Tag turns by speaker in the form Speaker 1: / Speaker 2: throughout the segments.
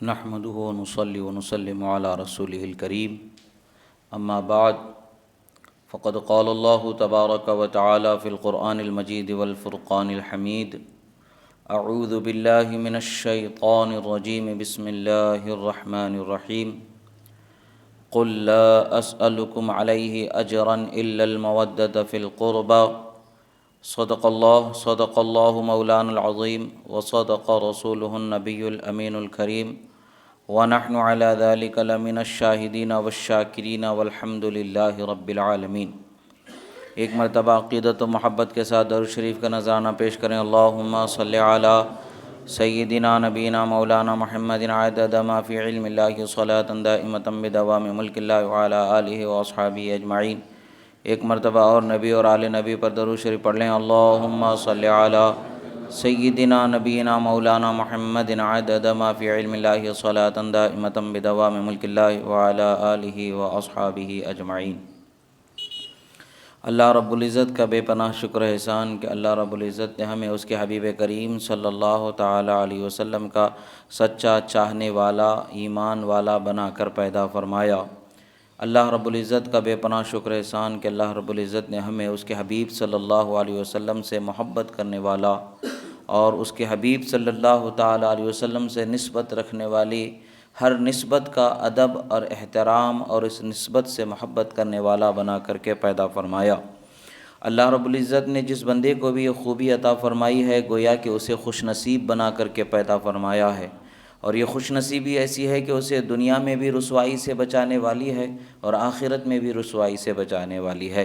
Speaker 1: نحمده ونصلي ونسلم على رسوله الكريم اما بعد فقد قال الله تبارك وتعالى في القرآن المجيد والفرقان الحميد اعوذ بالله من الشيطان الرجيم بسم الله الرحمن الرحيم قل لا أسألكم عليه أجرا إلا المودة في القربى صدق الله مولانا العظيم وصدق رسوله النبي الأمين الكريم ونحن على ذلك لمن الشاهدين والشاكرين والحمد لله رب العالمين۔ ایک مرتبہ عقیدت و محبت کے ساتھ درود شریف کا نذرانہ پیش کریں۔ اللہم صلی علی سیدنا نبینا مولانا محمد عدد ما فی علم اللہ صلاۃ دائمۃ بدوام ملک اللہ وعلی آلہ واصحابہ اجمعین۔ ایک مرتبہ اور نبی اور آل نبی پر درود شریف پڑھ لیں۔ اللہم صلی علی سیدنا نبینا مولانا محمد عدد ما فی علم اللہ صلاۃ دائمۃ بدوام ملک اللہ وعلی آلہ واصحابہ اجمعین۔ اللہ رب العزت کا بے پناہ شکر احسان کہ اللہ رب العزت نے ہمیں اس کے حبیب کریم صلی اللہ تعالی علیہ وسلم کا سچا چاہنے والا ایمان والا بنا کر پیدا فرمایا۔ اللہ رب العزت کا بے پناہ شکر احسان کہ اللہ رب العزت نے ہمیں اس کے حبیب صلی اللہ علیہ وسلم سے محبت کرنے والا اور اس کے حبیب صلی اللہ تعالی علیہ وسلم سے نسبت رکھنے والی ہر نسبت کا ادب اور احترام اور اس نسبت سے محبت کرنے والا بنا کر کے پیدا فرمایا۔ اللہ رب العزت نے جس بندے کو بھی یہ خوبی عطا فرمائی ہے گویا کہ اسے خوش نصیب بنا کر کے پیدا فرمایا ہے، اور یہ خوش نصیبی ایسی ہے کہ اسے دنیا میں بھی رسوائی سے بچانے والی ہے اور آخرت میں بھی رسوائی سے بچانے والی ہے۔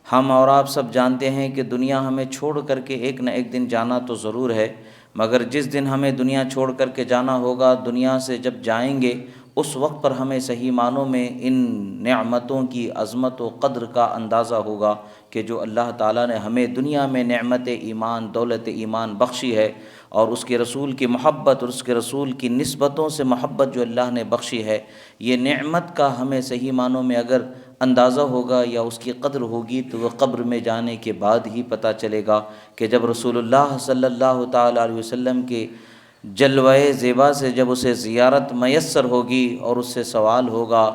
Speaker 1: ہم اور آپ سب جانتے ہیں کہ دنیا ہمیں چھوڑ کر کے ایک نہ ایک دن جانا تو ضرور ہے، مگر جس دن ہمیں دنیا چھوڑ کر کے جانا ہوگا، دنیا سے جب جائیں گے اس وقت پر ہمیں صحیح معنوں میں ان نعمتوں کی عظمت و قدر کا اندازہ ہوگا کہ جو اللہ تعالیٰ نے ہمیں دنیا میں نعمت ایمان دولت ایمان بخشی ہے، اور اس کے رسول کی محبت اور اس کے رسول کی نسبتوں سے محبت جو اللہ نے بخشی ہے، یہ نعمت کا ہمیں صحیح معنوں میں اگر اندازہ ہوگا یا اس کی قدر ہوگی تو وہ قبر میں جانے کے بعد ہی پتہ چلے گا کہ جب رسول اللہ صلی اللہ تعالی علیہ وسلم کے جلوہ زیبا سے جب اسے زیارت میسر ہوگی اور اس سے سوال ہوگا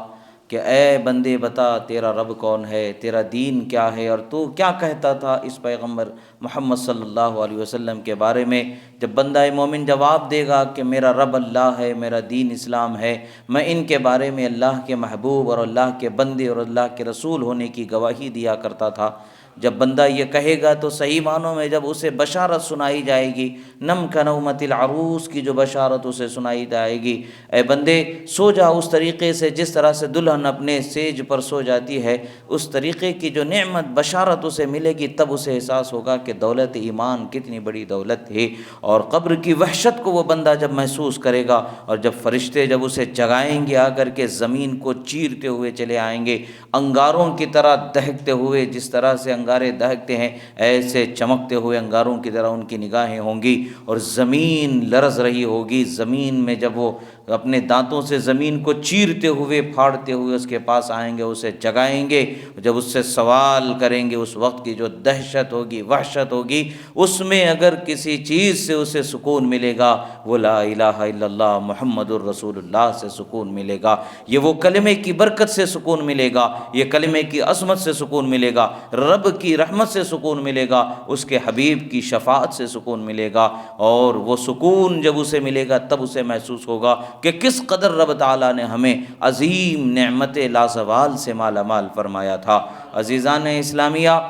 Speaker 1: کہ اے بندے بتا تیرا رب کون ہے، تیرا دین کیا ہے، اور تو کیا کہتا تھا اس پیغمبر محمد صلی اللہ علیہ وسلم کے بارے میں، جب بندہ مومن جواب دے گا کہ میرا رب اللہ ہے، میرا دین اسلام ہے، میں ان کے بارے میں اللہ کے محبوب اور اللہ کے بندے اور اللہ کے رسول ہونے کی گواہی دیا کرتا تھا، جب بندہ یہ کہے گا تو صحیح معنوں میں جب اسے بشارت سنائی جائے گی، نم کنومت العروس کی جو بشارت اسے سنائی جائے گی، اے بندے سو جا اس طریقے سے جس طرح سے دلہن اپنے سیج پر سو جاتی ہے، اس طریقے کی جو نعمت بشارت اسے ملے گی، تب اسے احساس ہوگا کہ دولت ایمان کتنی بڑی دولت ہے۔ اور قبر کی وحشت کو وہ بندہ جب محسوس کرے گا، اور جب فرشتے جب اسے جگائیں گے آ کر کے زمین کو چیرتے ہوئے چلے آئیں گے، انگاروں کی طرح دہکتے ہوئے، جس طرح سے انگارے دہکتے ہیں ایسے چمکتے ہوئے انگاروں کی طرح ان کی نگاہیں ہوں گی، اور زمین لرز رہی ہوگی۔ زمین میں جب وہ اپنے دانتوں سے زمین کو چیرتے ہوئے پھاڑتے ہوئے اس کے پاس آئیں گے، اسے جگائیں گے، جب اس سے سوال کریں گے، اس وقت کی جو دہشت ہوگی وحشت ہوگی، اس میں اگر کسی چیز سے اسے سکون ملے گا وہ لا الہ الا اللہ محمد الرسول اللہ سے سکون ملے گا، یہ وہ کلمے کی برکت سے سکون ملے گا، یہ کلمے کی عظمت سے سکون ملے گا، رب کی رحمت سے سکون ملے گا، اس کے حبیب کی شفاعت سے سکون ملے گا، اور وہ سکون جب اسے ملے گا تب اسے محسوس ہوگا کہ کس قدر رب تعالیٰ نے ہمیں عظیم نعمت لازوال سے مالا مال فرمایا تھا۔ عزیزان اسلامیہ،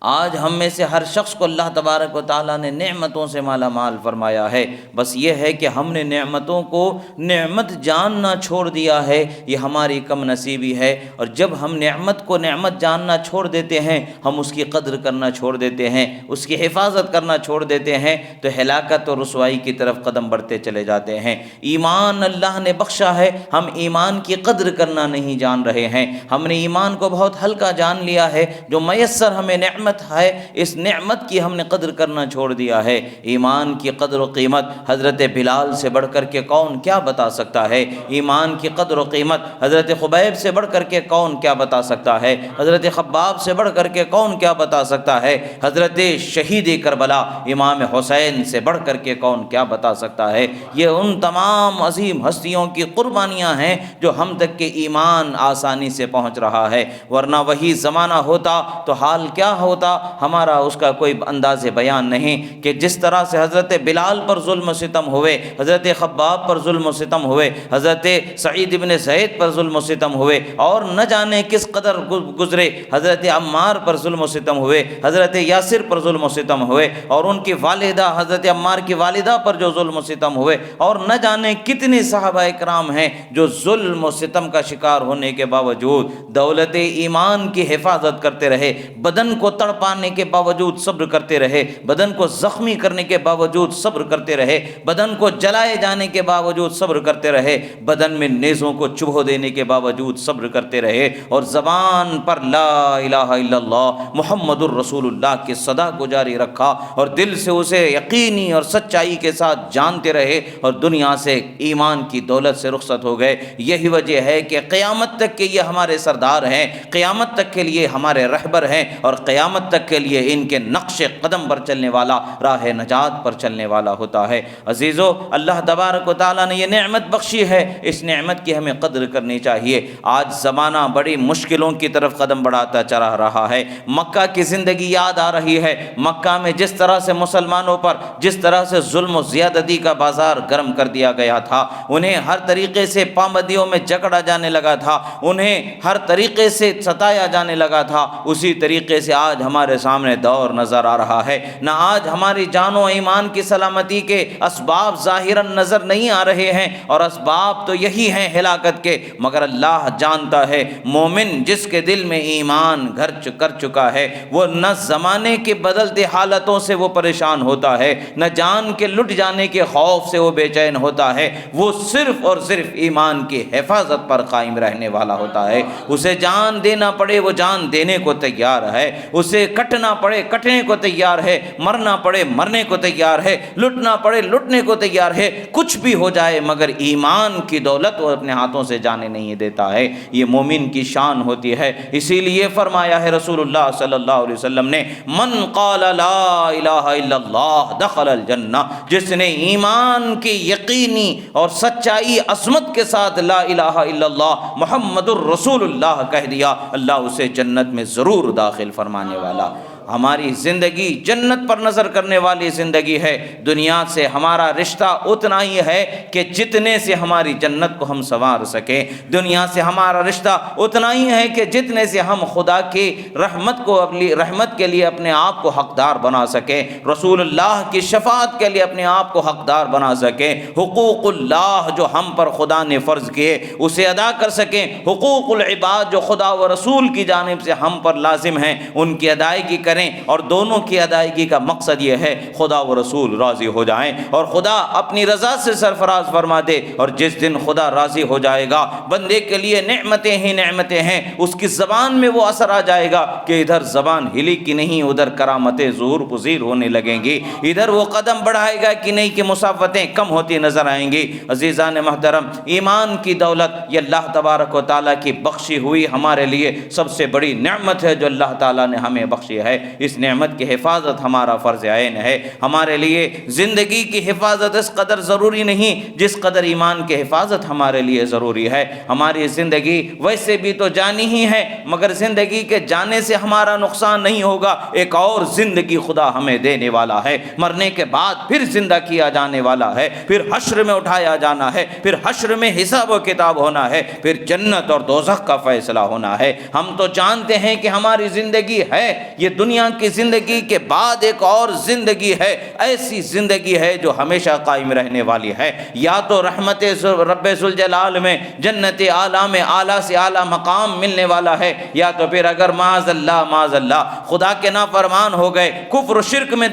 Speaker 1: آج ہم میں سے ہر شخص کو اللہ تبارک و تعالیٰ نے نعمتوں سے مالا مال فرمایا ہے، بس یہ ہے کہ ہم نے نعمتوں کو نعمت جاننا چھوڑ دیا ہے، یہ ہماری کم نصیبی ہے، اور جب ہم نعمت کو نعمت جاننا چھوڑ دیتے ہیں، ہم اس کی قدر کرنا چھوڑ دیتے ہیں، اس کی حفاظت کرنا چھوڑ دیتے ہیں، تو ہلاکت اور رسوائی کی طرف قدم بڑھتے چلے جاتے ہیں۔ ایمان اللہ نے بخشا ہے، ہم ایمان کی قدر کرنا نہیں جان رہے ہیں، ہم نے ایمان کو بہت ہلکا جان لیا ہے، جو میسر ہمیں نعمت نعمت ہے، اس نعمت کی ہم نے قدر کرنا چھوڑ دیا ہے۔ ایمان کی قدر و قیمت حضرت بلال سے بڑھ کر کے کون کیا بتا سکتا ہے؟ ایمان کی قدر و قیمت حضرت خبیب سے بڑھ کر کے کون کیا بتا سکتا ہے؟ حضرت خباب سے بڑھ کر کے کون کیا بتا سکتا ہے؟ حضرت شہید کربلا امام حسین سے بڑھ کر کے کون کیا بتا سکتا ہے؟ یہ ان تمام عظیم ہستیوں کی قربانیاں ہیں جو ہم تک کے ایمان آسانی سے پہنچ رہا ہے، ورنہ وہی زمانہ ہوتا تو حال کیا ہوتا ہمارا اس کا کوئی انداز بیان نہیں، کہ جس طرح سے حضرت بلال پر ظلم و ستم ہوئے، حضرت خباب پر ظلم و ستم ہوئے، حضرت سعید بن زید پر ظلم و ستم ہوئے، اور نہ جانے کس قدر گزرے، حضرت عمار پر ظلم و ستم ہوئے، حضرت یاسر پر ظلم و ستم ہوئے، اور ان کی والدہ حضرت عمار کی والدہ پر جو ظلم و ستم ہوئے، اور نہ جانے کتنے صحابہ اکرام ہیں جو ظلم و ستم کا شکار ہونے کے باوجود دولت ایمان کی حفاظت کرتے رہے، بدن کو تڑپانے کے باوجود صبر کرتے رہے، بدن کو زخمی کرنے کے باوجود صبر کرتے رہے، بدن کو جلائے جانے کے باوجود صبر کرتے رہے، بدن میں نیزوں کو چبھو دینے کے باوجود صبر کرتے رہے، اور زبان پر لا الہ الا اللہ محمد الرسول اللہ کے صدا کو جاری رکھا، اور دل سے اسے یقینی اور سچائی کے ساتھ جانتے رہے، اور دنیا سے ایمان کی دولت سے رخصت ہو گئے۔ یہی وجہ ہے کہ قیامت تک کے یہ ہمارے سردار ہیں، قیامت تک کے لیے ہمارے رہبر ہیں، اور قیامت تک کے لیے ان کے نقش قدم پر چلنے والا راہ نجات پر چلنے والا ہوتا ہے۔ عزیزو، اللہ تبارک و تعالیٰ نے یہ نعمت بخشی ہے، اس نعمت کی ہمیں قدر کرنی چاہیے۔ آج زمانہ بڑی مشکلوں کی طرف قدم بڑھاتا چلا رہا ہے۔ مکہ کی زندگی یاد آ رہی ہے، مکہ میں جس طرح سے مسلمانوں پر جس طرح سے ظلم و زیادتی کا بازار گرم کر دیا گیا تھا، انہیں ہر طریقے سے پابندیوں میں جکڑا جانے لگا تھا، انہیں ہر طریقے سے ستایا جانے لگا تھا، اسی طریقے سے آج ہمارے سامنے دور نظر آ رہا ہے۔ نہ آج ہماری جان و ایمان کی سلامتی کے اسباب ظاہراً نظر نہیں آ رہے ہیں، اور اسباب تو یہی ہیں ہلاکت کے، مگر اللہ جانتا ہے مومن جس کے دل میں ایمان گھر کر چکا ہے، وہ نہ زمانے کے بدلتے حالتوں سے وہ پریشان ہوتا ہے، نہ جان کے لٹ جانے کے خوف سے وہ بے چین ہوتا ہے، وہ صرف اور صرف ایمان کی حفاظت پر قائم رہنے والا ہوتا ہے۔ اسے جان دینا پڑے وہ جان دینے کو تیار ہے، اسے کٹنا پڑے کٹنے کو تیار ہے، مرنا پڑے مرنے کو تیار ہے، لٹنا پڑے لٹنے کو تیار ہے، کچھ بھی ہو جائے مگر ایمان کی دولت وہ اپنے ہاتھوں سے جانے نہیں دیتا ہے۔ یہ مومن کی شان ہوتی ہے، اسی لیے فرمایا ہے رسول اللہ صلی اللہ علیہ وسلم نے، من قال لا الہ الا اللہ دخل الجنہ، جس نے ایمان کی یقینی اور سچائی عظمت کے ساتھ لا الہ الا اللہ محمد الرسول اللہ کہہ دیا، اللہ اسے جنت میں ضرور داخل فرمانے والا۔ ہماری زندگی جنت پر نظر کرنے والی زندگی ہے، دنیا سے ہمارا رشتہ اتنا ہی ہے کہ جتنے سے ہماری جنت کو ہم سنوار سکیں، دنیا سے ہمارا رشتہ اتنا ہی ہے کہ جتنے سے ہم خدا کی رحمت کے لیے اپنے آپ کو حقدار بنا سکیں، رسول اللہ کی شفاعت کے لیے اپنے آپ کو حقدار بنا سکیں، حقوق اللہ جو ہم پر خدا نے فرض کیے اسے ادا کر سکیں، حقوق العباد جو خدا و رسول کی جانب سے ہم پر لازم ہیں ان کی ادائیگی کریں، اور دونوں کی ادائیگی کا مقصد یہ ہے خدا و رسول راضی ہو جائیں اور خدا اپنی رضا سے سرفراز فرما دے۔ اور جس دن خدا راضی ہو جائے گا بندے کے لیے نعمتیں ہی نعمتیں ہیں، اس کی زبان میں وہ اثر آ جائے گا کہ ادھر زبان ہلی کی نہیں ادھر کرامتیں ظہور پذیر ہونے لگیں گی، ادھر وہ قدم بڑھائے گا کہ نہیں کہ مسافتیں کم ہوتی نظر آئیں گی۔ عزیزان محترم، ایمان کی دولت یہ اللہ تبارک و تعالیٰ کی بخشی ہوئی ہمارے لیے سب سے بڑی نعمت ہے جو اللہ تعالیٰ نے ہمیں بخشی ہے۔ اس نعمت کی حفاظت ہمارا فرض عین ہے۔ ہمارے لیے زندگی کی حفاظت اس قدر ضروری نہیں جس قدر ایمان کی حفاظت ہمارے لیے ضروری ہے۔ ہماری زندگی ویسے بھی تو جانی ہی ہے، مگر زندگی کے جانے سے ہمارا نقصان نہیں ہوگا، ایک اور زندگی خدا ہمیں دینے والا ہے، مرنے کے بعد پھر زندہ کیا جانے والا ہے، پھر حشر میں اٹھایا جانا ہے، پھر حشر میں حساب و کتاب ہونا ہے، پھر جنت اور دوزخ کا فیصلہ ہونا ہے۔ ہم تو جانتے ہیں کہ ہماری زندگی ہے، یہ دنیا کی زندگی کے بعد ایک اور زندگی ہے، ایسی زندگی ہے جو ہمیشہ قائم رہنے والی ہے، یا تو رحمت رب ذوالجلال میں جنت اعلیٰ میں اعلیٰ سے اعلیٰ مقام ملنے والا ہے، یا تو پھر اگر معاذ اللہ خدا کے نافرمان ہو گئے، کفر و شرک میں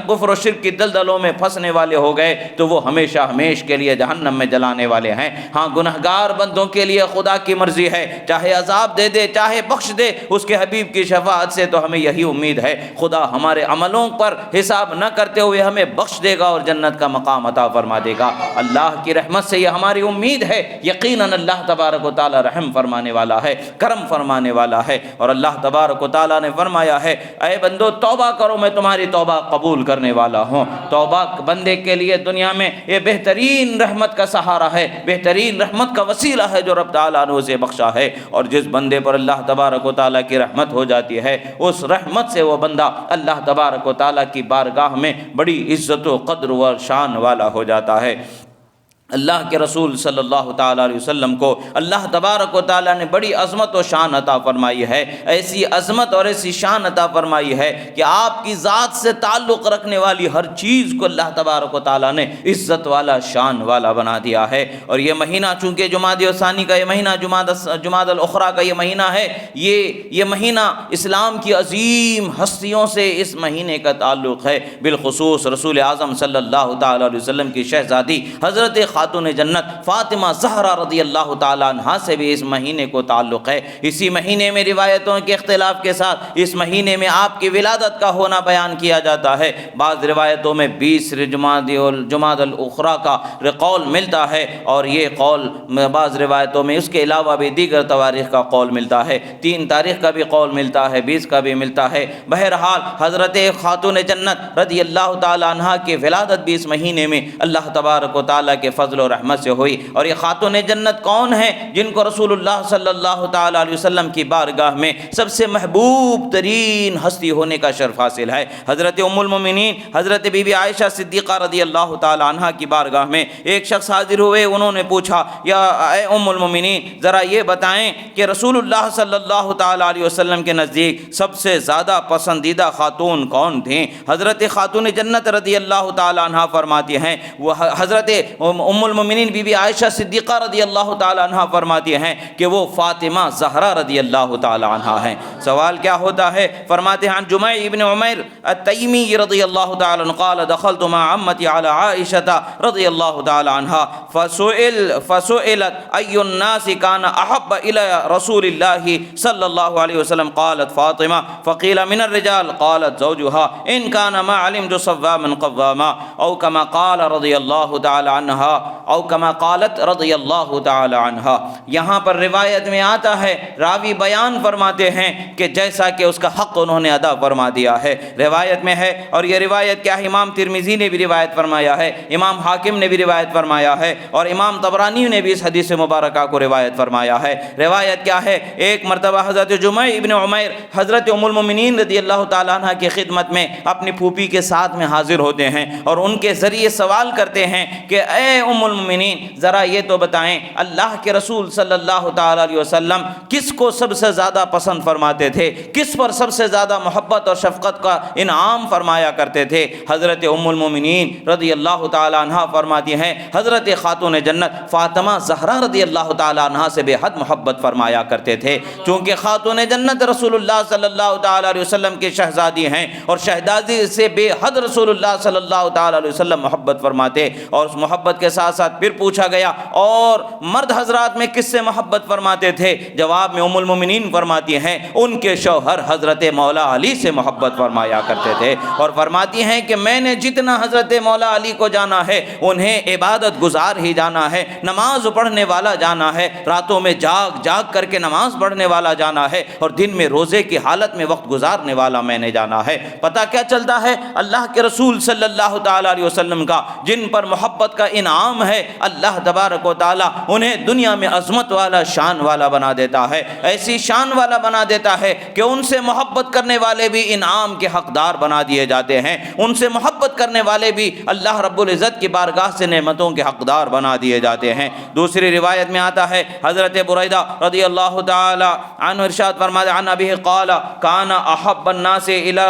Speaker 1: کفر و شرک کی دلدلوں میں پھنسنے والے ہو گئے تو وہ ہمیشہ ہمیش کے لیے جہنم میں جلانے والے ہیں۔ ہاں، گنہگار بندوں کے لیے خدا کی مرضی ہے، چاہے عذاب دے دے چاہے بخش دے، اس کے حبیب کی شفاعت سے تو ہمیں یہی یہی امید ہے، خدا ہمارے عملوں پر حساب نہ کرتے ہوئے ہمیں بخش دے گا اور جنت کا مقام عطا فرما دے گا۔ اللہ کی رحمت سے یہ ہماری امید ہے، یقیناً اللہ تبارک و تعالی رحم فرمانے والا ہے، کرم فرمانے والا ہے۔ اور اللہ تبارک و تعالی نے فرمایا ہے اے بندو توبہ کرو، میں تمہاری توبہ قبول کرنے والا ہوں۔ توبہ بندے کے لیے دنیا میں یہ بہترین رحمت کا سہارا ہے، بہترین رحمت کا وسیلہ ہے جو رب تعالیٰ نے اسے بخشا ہے۔ اور جس بندے پر اللہ تبارک و تعالیٰ کی رحمت ہو جاتی ہے، اس رحمت سے وہ بندہ اللہ تبارک و تعالیٰ کی بارگاہ میں بڑی عزت و قدر و شان والا ہو جاتا ہے۔ اللہ کے رسول صلی اللہ تعالیٰ علیہ وسلم کو اللہ تبارک و تعالیٰ نے بڑی عظمت و شان عطا فرمائی ہے، ایسی عظمت اور ایسی شان عطا فرمائی ہے کہ آپ کی ذات سے تعلق رکھنے والی ہر چیز کو اللہ تبارک و تعالیٰ نے عزت والا، شان والا بنا دیا ہے۔ اور یہ مہینہ چونکہ جمادی الثانی کا یہ مہینہ، جمادی الاخری کا یہ مہینہ ہے، یہ مہینہ اسلام کی عظیم ہستیوں سے اس مہینے کا تعلق ہے، بالخصوص رسول اعظم صلی اللہ تعالیٰ علیہ وسلم کی شہزادی حضرت خاتون جنت فاطمہ زہرا رضی اللہ تعالیٰ عنہا سے بھی اس مہینے کو تعلق ہے۔ اسی مہینے میں روایتوں کے اختلاف کے ساتھ اس مہینے میں آپ کی ولادت کا ہونا بیان کیا جاتا ہے۔ بعض روایتوں میں 20 جمادی الاخری کا قول ملتا ہے، اور یہ قول بعض روایتوں میں اس کے علاوہ بھی دیگر تواریخ کا قول ملتا ہے، 3 تاریخ کا بھی قول ملتا ہے، 20 کا بھی ملتا ہے۔ بہرحال حضرت خاتون جنت رضی اللہ تعالیٰ عنہا کی ولادت بھی اس مہینے میں اللہ تبارک و تعالیٰ کے فضل و رحمت سے ہوئی۔ اور یہ خاتون جنت کون ہیں؟ جن کو رسول اللہ صلی اللہ تعالیٰ علیہ وسلم کی بارگاہ میں سب سے محبوب ترین ہستی ہونے کا شرف حاصل ہے۔ حضرت ام المومنین حضرت بی بی عائشہ صدیقہ رضی اللہ تعالیٰ عنہا کی بارگاہ میں ایک شخص حاضر ہوئے، انہوں نے پوچھا یا اے ام المومنین ذرا یہ بتائیں کہ رسول اللہ صلی اللہ تعالیٰ علیہ وسلم کے نزدیک سب سے زیادہ پسندیدہ خاتون کون تھیں؟ حضرت خاتون جنت رضی اللہ تعالیٰ عنہا فرماتی ہیں، وہ حضرت ام المومنین بی بی عائشہ صدیقہ رضی اللہ تعالی عنہا فرماتی ہیں کہ وہ فاطمہ زہرا رضی اللہ تعالی عنہا ہیں۔ سوال کیا ہوتا ہے؟ فرماتے ہیں عن جمع ابن عمیر التیمی رضی اللہ تعالی عنہ قال دخلت مع عمتی علی عائشہ رضی اللہ تعالی عنہا فسئلت ای الناس کان احب الی رسول اللہ صلی اللہ علیہ وسلم قالت فاطمہ فقیل من الرجال قالت زوجها ان کان ما علمت صواما قواما او کما قال رضی اللہ تعالی عنہا او کما قالت رضی اللہ تعالی عنہا۔ یہاں پر روایت میں آتا ہے، راوی بیان فرماتے ہیں کہ جیسا کہ اس کا حق انہوں نے ادا فرما دیا ہے، روایت میں ہے۔ اور یہ روایت کیا ہے؟ امام ترمذی نے بھی روایت فرمایا ہے، امام حاکم نے بھی روایت فرمایا ہے، اور امام طبرانی نے بھی اس حدیث مبارکہ کو روایت فرمایا ہے۔ روایت کیا ہے؟ ایک مرتبہ حضرت جمع ابن عمیر حضرت ام المومنین رضی اللہ تعالیٰ عنہ کی خدمت میں اپنی پھوپھی کے ساتھ میں حاضر ہوتے ہیں، اور ان کے ذریعے سوال کرتے ہیں کہ اے ام المومنین ذرا یہ تو بتائیں اللہ کے رسول صلی اللہ تعالیٰ علیہ وسلم کس کو سب سے زیادہ پسند فرماتے تھے، کس پر سب سے زیادہ محبت اور شفقت کا انعام فرمایا کرتے تھے؟ حضرت ام المومنین رضی اللہ تعالیٰ عنہ فرماتی ہیں حضرت خاتون جنت فاطمہ زہرا رضی اللہ تعالیٰ عنہ سے بے حد محبت فرمایا کرتے تھے، چونکہ خاتون جنت رسول اللہ صلی اللہ تعالیٰ علیہ وسلم کی شہزادی ہیں، اور شہزادی سے بے حد رسول اللہ صلی اللہ تعالیٰ علیہ وسلم محبت فرماتے۔ اور اس محبت کے ساتھ ساتھ پھر پوچھا گیا اور مرد حضرات میں کس سے محبت فرماتے تھے؟ جواب میں ام المومنین فرماتی ہیں ان کے شوہر حضرت مولا علی سے محبت فرمایا کرتے تھے، اور فرماتی ہیں کہ میں نے جتنا حضرت مولا علی کو جانا ہے انہیں عبادت گزار ہی جانا ہے، نماز پڑھنے والا جانا ہے، راتوں میں جاگ جاگ کر کے نماز پڑھنے والا جانا ہے، اور دن میں روزے کی حالت میں وقت گزارنے والا میں نے جانا ہے۔ پتہ کیا چلتا ہے؟ اللہ کے رسول صلی اللہ تعالیٰ علیہ وسلم کا جن پر محبت کا انعام ہے، اللہ تبارک و تعالیٰ انہیں دنیا میں عظمت والا، شان والا بنا دیتا ہے، ایسی شان والا بنا دیتا ہے کہ ان سے محبت کرنے والے بھی انعام کے حقدار بنا دیے جاتے ہیں، ان سے محبت کرنے والے بھی اللہ رب العزت کی بارگاہ سے نعمتوں کے حقدار بنا دیے جاتے ہیں۔ دوسری روایت میں آتا ہے حضرت بریدہ رضی اللہ تعالی عنہ ارشاد فرماتے عن ابیہ قال کان احب الناس الى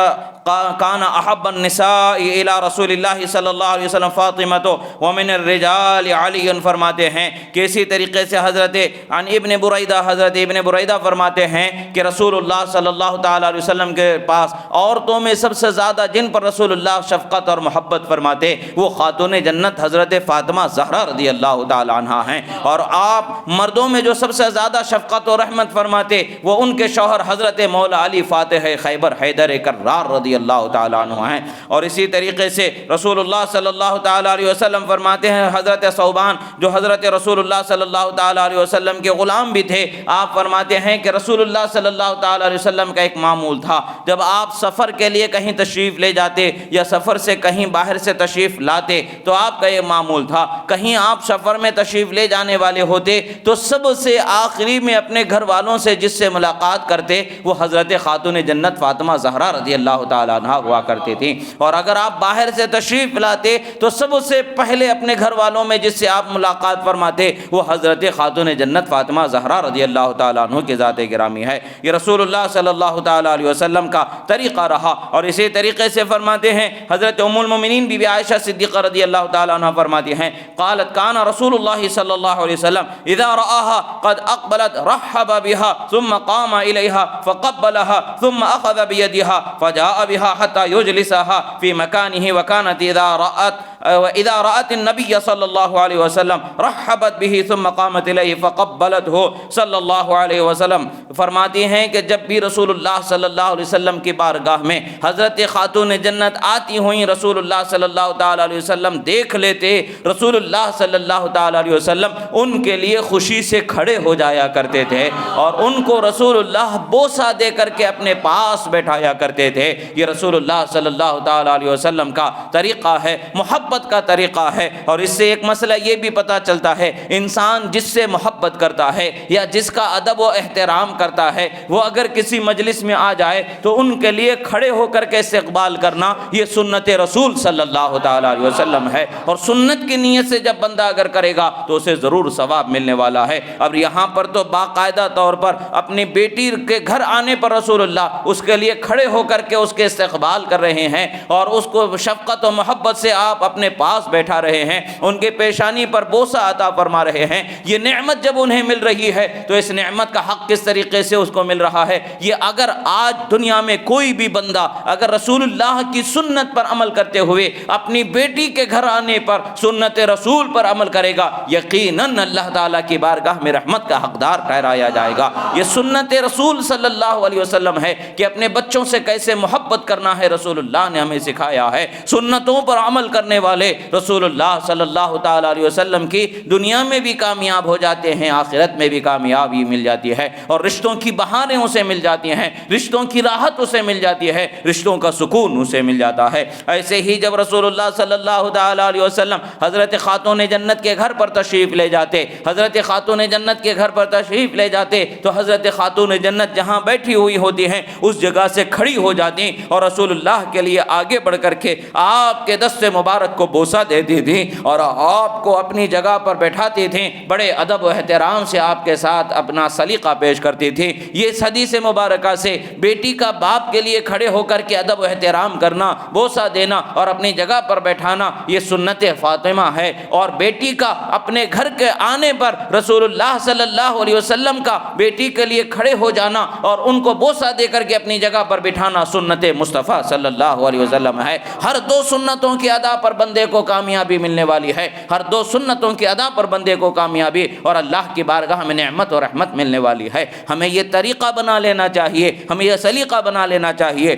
Speaker 1: النساء الى رسول اللہ صلی اللہ علیہ وسلم فاطمہ ومن الرجال آل علی فرماتے ہیں کہ اسی طریقے سے حضرت ابن بریدہ فرماتے ہیں کہ رسول اللہ صلی اللہ تعالیٰ علیہ وسلم کے پاس عورتوں میں سب سے زیادہ جن پر رسول اللہ شفقت اور محبت فرماتے وہ خاتون جنت حضرت فاطمہ زہرا رضی اللہ تعالیٰ عنہا ہیں، اور آپ مردوں میں جو سب سے زیادہ شفقت و رحمت فرماتے وہ ان کے شوہر حضرت مولا علی فاتح خیبر حیدر کرار رضی اللہ تعالیٰ عنہ ہیں۔ اور اسی طریقے سے رسول اللہ صلی اللہ تعالیٰ علیہ وسلم فرماتے ہیں حضرت ثوبان جو حضرت رسول اللہ صلی اللہ تعالیٰ علیہ وسلم کے غلام بھی تھے، آپ فرماتے ہیں کہ رسول اللہ صلی اللہ تعالیٰ علیہ وسلم کا ایک معمول تھا، جب آپ سفر کے لیے کہیں تشریف لے جاتے یا سفر سے کہیں باہر سے تشریف لاتے تو آپ کا یہ معمول تھا، کہیں آپ سفر میں تشریف لے جانے والے ہوتے تو سب سے آخری میں اپنے گھر والوں سے جس سے ملاقات کرتے وہ حضرت خاتون جنت فاطمہ زہرا رضی اللہ تعالیٰ عنہا ہوا کرتی تھیں، اور اگر آپ باہر سے تشریف لاتے تو سب سے پہلے اپنے گھر والوں میں جس سے آپ ملاقات فرماتے وہ حضرت خاتون جنت فاطمہ زہرا رضی اللہ تعالیٰ عنہ کی ذات گرامی ہے۔ یہ رسول اللہ صلی اللہ تعالیٰ علیہ وسلم کا طریقہ رہا۔ اور اسی طریقے سے فرماتے ہیں حضرت ام المؤمنین بی بی عائشہ صدیقہ رضی اللہ تعالیٰ عنہ فرماتی ہیں قالت کان رسول اللہ صلی اللہ علیہ وسلم اذا رآها قد اقبلت رحب بها ثم قام الیها فقبلها ثم اخذ بيدها فجاء بها حتى يجلسها في مكانه وكانت اذا رأت النبي صلی اللہ علیہ وسلم رحبت به ثم قامت الیہ فقبلته صلی اللہ علیہ وسلم۔ فرماتی ہیں کہ جب بھی رسول اللہ صلی اللہ علیہ وسلم کی بارگاہ میں حضرت خاتون جنت آتی ہوئیں رسول اللہ صلی اللہ تعالیٰ علیہ وسلم دیکھ لیتے، رسول اللہ صلی اللہ تعالیٰ علیہ وسلم ان کے لیے خوشی سے کھڑے ہو جایا کرتے تھے اور ان کو رسول اللہ بوسہ دے کر کے اپنے پاس بیٹھایا کرتے تھے۔ یہ رسول اللہ صلی اللہ تعالیٰ علیہ وسلم کا طریقہ ہے، محبت کا طریقہ ہے۔ اور اس سے ایک مسئلہ یہ بھی پتہ چلتا ہے انسان جس سے محبت کرتا ہے یا جس کا ادب و احترام کرتا ہے وہ اگر کسی مجلس میں آ جائے تو ان کے لیے کھڑے ہو کر کے استقبال کرنا یہ سنت رسول صلی اللہ تعالیٰ علیہ وسلم ہے، اور سنت کی نیت سے جب بندہ اگر کرے گا تو اسے ضرور ثواب ملنے والا ہے۔ اب یہاں پر تو باقاعدہ طور پر اپنی بیٹی کے گھر آنے پر رسول اللہ اس کے لیے کھڑے ہو کر کے اس کے استقبال کر رہے ہیں اور اس کو شفقت و محبت سے آپ اپنے پاس بیٹھا رہے ہیں، ان کے پیشانی پر بوسہ عطا فرما رہے ہیں۔ یہ نعمت جب انہیں مل رہی ہے تو اس نعمت کا حق کس طریقے سے اس کو مل رہا ہے؟ یہ اگر آج دنیا میں کوئی بھی بندہ اگر رسول اللہ کی سنت پر عمل کرتے ہوئے اپنی بیٹی کے گھر آنے پر سنت رسول پر عمل کرے گا یقیناً اللہ تعالیٰ کی بارگاہ میں رحمت کا حقدار ٹھہرایا جائے گا۔ یہ سنت رسول صلی اللہ علیہ وسلم ہے کہ اپنے بچوں سے کیسے محبت کرنا ہے رسول اللہ نے ہمیں سکھایا ہے۔ سنتوں پر عمل کرنے والے رسول اللہ صلی اللہ تعالیٰ علیہ وسلم کی دنیا میں بھی کامیاب ہو جاتے ہیں، آخرت میں بھی کامیابی مل جاتی ہے، اور رشتوں کی بہاریں اسے مل جاتی ہیں، رشتوں کی راحت اسے مل جاتی ہے، رشتوں کا سکون اسے مل جاتا ہے۔ ایسے ہی جب رسول اللہ صلی اللہ تعالیٰ علیہ وسلم حضرت خاتون جنت کے گھر پر تشریف لے جاتے، حضرت خاتون جنت کے گھر پر تشریف لے جاتے تو حضرت خاتون جنت جہاں بیٹھی ہوئی ہوتی ہیں اس جگہ سے کھڑی ہو جاتی اور رسول اللہ کے لیے آگے بڑھ کر کے آپ کے دست مبارک کو بوسہ دیتی تھیں اور آپ کو اپنی جگہ پر بیٹھاتی تھیں، بڑے ادب و احترام سے آپ کے ساتھ اپنا سلیقہ پیش کرتی تھیں۔ یہ حدیث مبارکہ سے بیٹی کا باپ کے لیے کھڑے ہو کر کے ادب و احترام کرنا، بوسہ دینا اور اپنی جگہ پر بیٹھانا یہ سنت فاطمہ ہے، اور بیٹی کا اپنے گھر کے آنے پر رسول اللہ صلی اللہ علیہ وسلم کا بیٹی کے لیے کھڑے ہو جانا اور ان کو بوسہ دے کر کے اپنی جگہ پر بٹھانا سنت مصطفیٰ صلی اللہ علیہ وسلم ہے۔ ہر دو سنتوں کی ادا پر بندے کو کامیابی ملنے والی ہے، ہر دو سنتوں کی ادا پر بندے کو کامیابی اور اللہ کی بارگاہ میں نعمت اور رحمت ملنے والی ہے۔ ہمیں یہ طریقہ بنا لینا چاہیے، ہمیں یہ سلیقہ بنا لینا چاہیے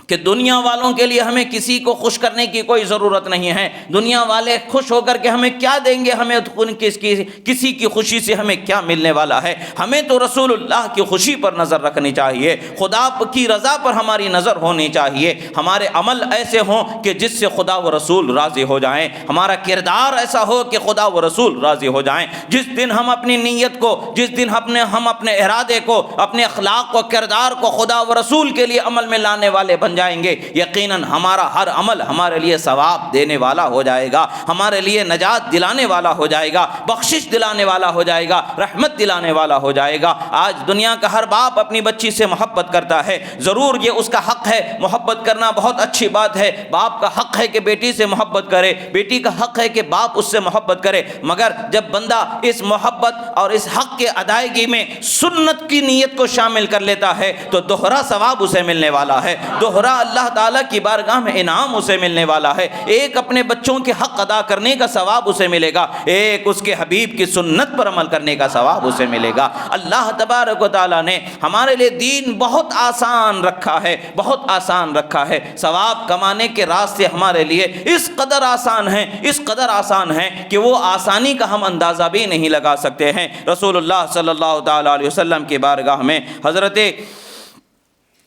Speaker 1: کہ دنیا والوں کے لیے ہمیں کسی کو خوش کرنے کی کوئی ضرورت نہیں ہے۔ دنیا والے خوش ہو کر کے ہمیں کیا دیں گے، ہمیں کسی کی خوشی سے ہمیں کیا ملنے والا ہے؟ ہمیں تو رسول اللہ کی خوشی پر نظر رکھنی چاہیے، خدا کی رضا پر ہماری نظر ہونی چاہیے، ہمارے عمل ایسے ہوں کہ جس سے خدا و رسول راضی ہو جائیں، ہمارا کردار ایسا ہو کہ خدا و رسول راضی ہو جائیں۔ جس دن ہم اپنی نیت کو، جس دن ہم اپنے ارادے کو، اپنے اخلاق کو، کردار کو خدا و رسول کے لیے عمل میں لانے والے بن جائیں گے یقیناً ہمارا ہر عمل ہمارے لیے ثواب دینے والا ہو جائے گا، ہمارے لیے نجات دلانے والا ہو جائے گا، بخشش دلانے والا ہو جائے گا، رحمت دلانے والا ہو جائے گا۔ آج دنیا کا ہر باپ اپنی بچی سے محبت کرتا ہے، ضرور یہ اس کا حق ہے، محبت کرنا بہت اچھی بات ہے، باپ کا حق ہے کہ بیٹی سے محبت کرے، بیٹی کا حق ہے کہ باپ اس سے محبت کرے، مگر جب بندہ اس محبت اور اس حق کے ادائیگی میں سنت کی نیت کو شامل کر لیتا ہے تو دوہرا ثواب اسے ملنے والا ہے، دوہرا اللہ تعالیٰ کی بارگاہ میں انعام اسے ملنے والا ہے، ایک اپنے بچوں کے حق ادا کرنے کا ثواب اسے ملے گا، ایک اس کے حبیب کی سنت پر عمل کرنے کا ثواب اسے ملے گا۔ اللہ تبارک و تعالیٰ نے ہمارے لیے دین بہت آسان رکھا ہے، بہت آسان رکھا ہے، ثواب کمانے کے راستے ہمارے لیے اس قدر آسان ہیں، اس قدر آسان ہیں کہ وہ آسانی کا ہم اندازہ بھی نہیں لگا سکتے ہیں۔ رسول اللہ صلی اللہ تعالیٰ علیہ وسلم کی بارگاہ میں